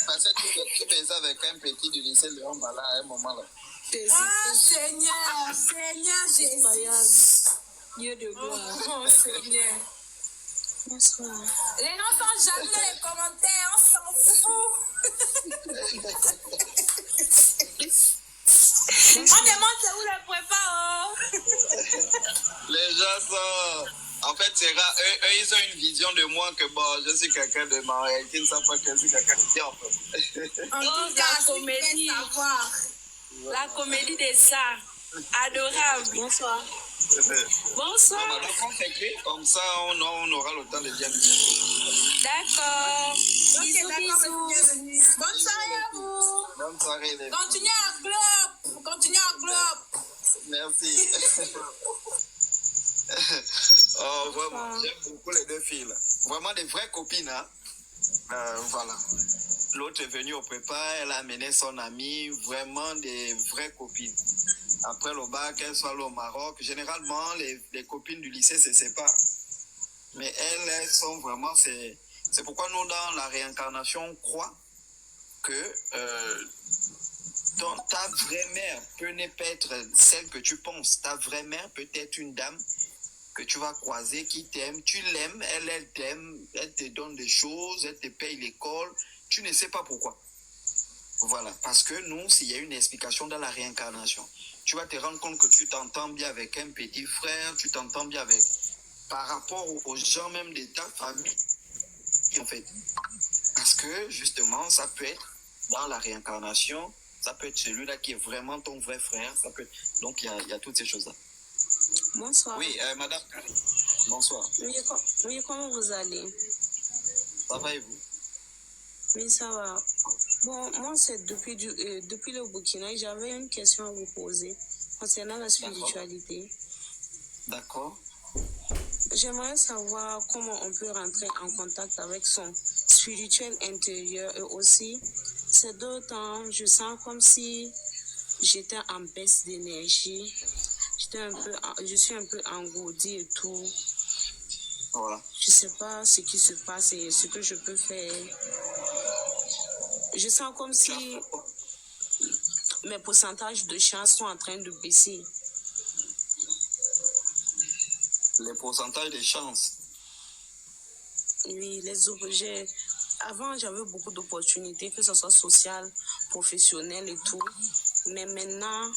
Parce que tu faisais avec un petit du lycée de Hombala à un moment là.
Oh Seigneur Jésus.
Dieu de gloire.
Oh Seigneur.
Bonsoir.
Les gens sont jaloux dans les commentaires, on s'en fout. On demande c'est où le prépa,
Les gens sont... En fait, c'est rare. Eux, ils ont une vision de moi que bon, je suis quelqu'un de ma réalité, ils ne savent pas que je suis quelqu'un de bien, en fait.
La comédie. La comédie des ça. Adorable. Bonsoir. Bonsoir.
Donc on s'écrit, comme ça on aura le temps de bien dire.
D'accord.
Bisous. Bonne soirée à vous.
Bonne soirée. Les
Continuez à globe.
Merci. Oh, vraiment, j'aime beaucoup les deux filles là. Vraiment des vraies copines, hein. Voilà. L'autre est venue au prépa, elle a amené son amie, vraiment des vraies copines. Après le bac, elles sont allées au Maroc. Généralement, les copines du lycée se séparent. Mais elles sont vraiment... C'est pourquoi nous, dans la réincarnation, on croit que ta vraie mère peut ne pas être celle que tu penses. Ta vraie mère peut être une dame que tu vas croiser, qui t'aime. Tu l'aimes, elle t'aime, elle te donne des choses, elle te paye l'école. Tu ne sais pas pourquoi. Voilà, parce que nous, il y a une explication dans la réincarnation. tu vas te rendre compte que tu t'entends bien avec un petit frère, tu t'entends bien avec... Par rapport aux gens même de ta famille, en fait. Parce que, justement, ça peut être dans la réincarnation, ça peut être celui-là qui est vraiment ton vrai frère, ça peut être... Donc, il y a toutes ces choses-là.
Bonsoir.
Oui, madame. Bonsoir.
Oui, comment vous allez?
Ça va et vous?
Oui, ça va. Bon, moi, c'est depuis le Burkina, et j'avais une question à vous poser concernant la spiritualité.
D'accord.
J'aimerais savoir comment on peut rentrer en contact avec son spirituel intérieur, et aussi, ces 2 temps, je sens comme si j'étais en baisse d'énergie. Je suis un peu engourdie et tout.
Voilà.
Je sais pas ce qui se passe et ce que je peux faire. Je sens comme si mes pourcentages de chance sont en train de baisser.
Les pourcentages de chance?
Oui, les objets. Avant, j'avais beaucoup d'opportunités, que ce soit sociales, professionnelles et tout. Mais maintenant,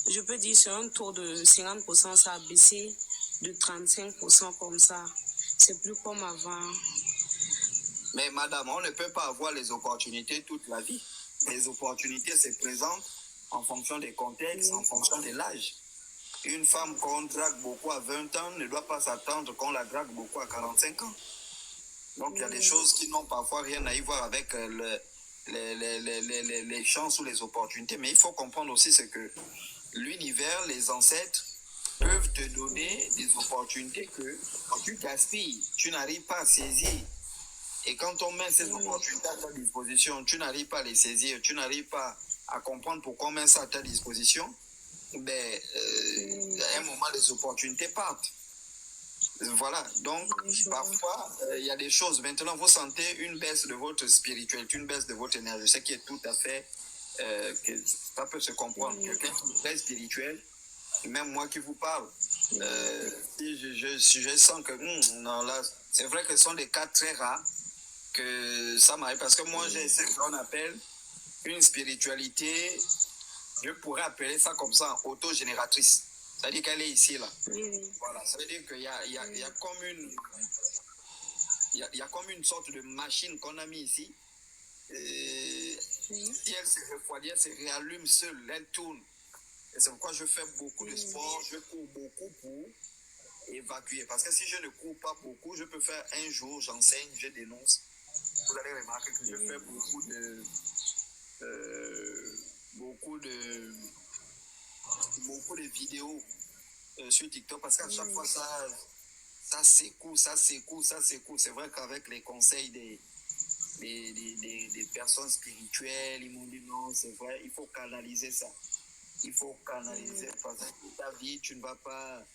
je peux dire sur un taux de 50%, ça a baissé de 35% comme ça. C'est plus comme avant.
Mais madame, on ne peut pas avoir les opportunités toute la vie. Les opportunités se présentent en fonction des contextes, en fonction de l'âge. Une femme qu'on drague beaucoup à 20 ans ne doit pas s'attendre qu'on la drague beaucoup à 45 ans. Donc il y a des choses qui n'ont parfois rien à y voir avec les chances ou les opportunités. Mais il faut comprendre aussi ce que l'univers, les ancêtres, peuvent te donner des opportunités que quand tu gaspilles, tu n'arrives pas à saisir. Et quand on met ces opportunités à ta disposition, tu n'arrives pas à les saisir, tu n'arrives pas à comprendre pourquoi on met ça à ta disposition, ben, à un moment, les opportunités partent. Voilà, donc parfois, il y a des choses. Maintenant, vous sentez une baisse de votre spiritualité, une baisse de votre énergie, ce qui est tout à fait... que ça peut se comprendre. Quelqu'un qui est très spirituel, même moi qui vous parle, si je sens que non, là, c'est vrai que ce sont des cas très rares que ça m'arrive, parce que moi j'ai ce qu'on appelle une spiritualité, je pourrais appeler ça comme ça, autogénératrice. C'est-à-dire qu'elle est ici, là. Voilà, ça veut dire qu'il y a comme une sorte de machine qu'on a mis ici. Si elle se refroidit, elle se réallume seule, elle tourne. Et c'est pourquoi je fais beaucoup de sport, je cours beaucoup pour évacuer. Parce que si je ne cours pas beaucoup, je peux faire un jour, j'enseigne, je dénonce. Vous allez remarquer que je fais beaucoup de vidéos sur TikTok, parce qu'à chaque fois ça secoue. C'est vrai qu'avec les conseils des personnes spirituelles, ils m'ont dit non, c'est vrai, il faut canaliser ça. Il faut canaliser, parce que toute ta vie, tu ne vas pas...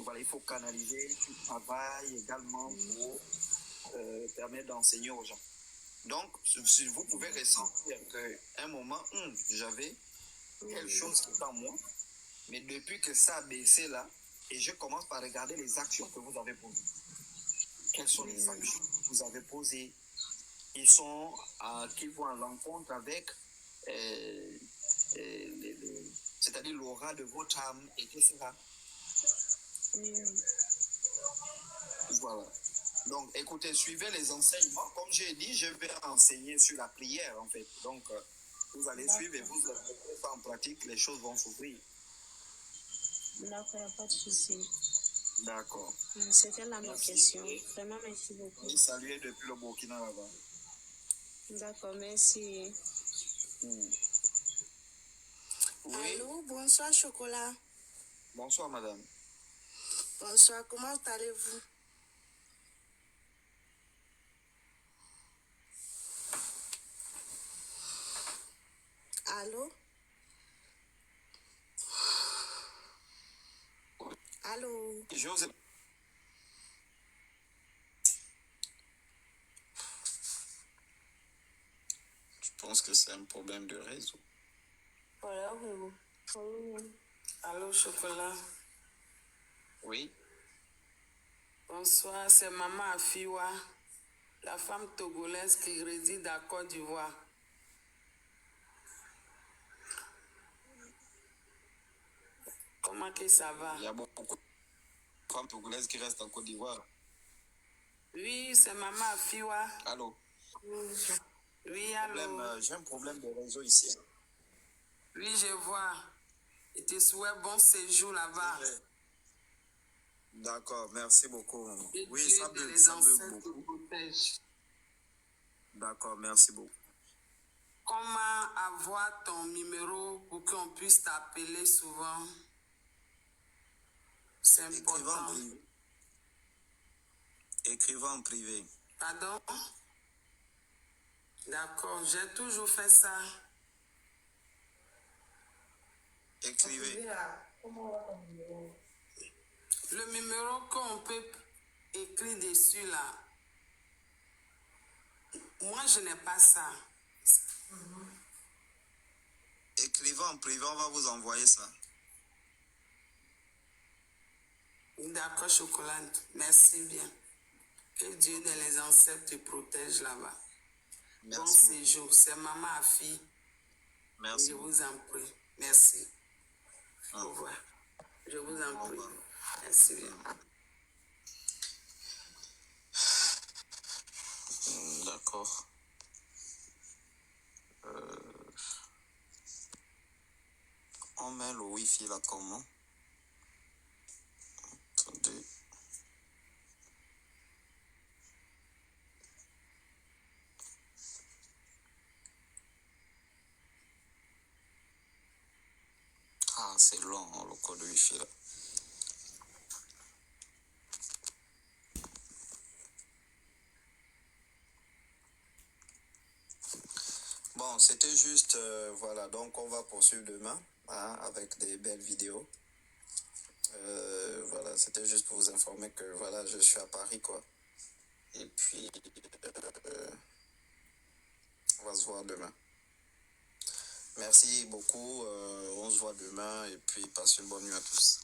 Voilà, il faut canaliser, tu travailles également pour permettre d'enseigner aux gens. Donc, si vous pouvez ressentir qu'à un moment, j'avais quelque chose qui est en moi, mais depuis que ça a baissé là, et je commence par regarder les actions que vous avez posées. Quelles sont les actions que vous avez posées? Qui vont à l'encontre avec c'est-à-dire l'aura de votre âme, etc. Voilà. Donc, écoutez, suivez les enseignements. Comme j'ai dit, je vais enseigner sur la prière, en fait. Donc, vous allez suivre et vous allez mettre ça en pratique, les choses vont s'ouvrir.
D'accord, il n'y a pas de souci.
D'accord.
C'était là ma question. Vraiment, merci beaucoup.
Je salue depuis le Burkina là-bas.
D'accord, merci.
Oui.
Allô, bonsoir Chocolat.
Bonsoir madame.
Bonsoir, comment allez-vous? Allô? Allô?
Joseph. Je pense que c'est un problème de réseau.
Voilà,
Allô, Chocolat.
Oui.
Bonsoir, c'est Maman Afiwa, la femme togolaise qui réside à Côte d'Ivoire. Comment que ça va?
Il y a beaucoup de femmes togolaises qui restent en Côte d'Ivoire.
Oui, c'est Maman Afiwa.
Allô?
Oui, allô?
J'ai un problème de réseau ici.
Oui, je vois. Et te souhaite bon séjour là-bas.
D'accord, merci beaucoup.
Et
Oui,
Dieu
ça
de
bug,
les
ça bug
ancêtres te
beaucoup.
protège.
D'accord, merci beaucoup.
Comment avoir ton numéro pour qu'on puisse t'appeler souvent? C'est important.
Écrivant en privé.
Pardon? D'accord, j'ai toujours fait ça.
Écrivez.
Le numéro qu'on peut écrire dessus là, moi je n'ai pas ça.
Écrivez en privé, on va vous envoyer ça.
D'accord, Chocolat. Merci bien. Que Dieu de les ancêtres te protège là-bas. Bon séjour. C'est Maman Afi.
Merci.
Je vous en prie. Merci. Au revoir. Je vous en prie. Merci bien.
D'accord. On met le Wi-Fi là comment? Attendez. Ah, c'est long, hein, le code Wi-Fi là. Bon, c'était juste, voilà, donc on va poursuivre demain hein, avec des belles vidéos. Voilà, c'était juste pour vous informer que voilà, je suis à Paris quoi. Et puis, on va se voir demain. Merci beaucoup, on se voit demain et puis passez une bonne nuit à tous.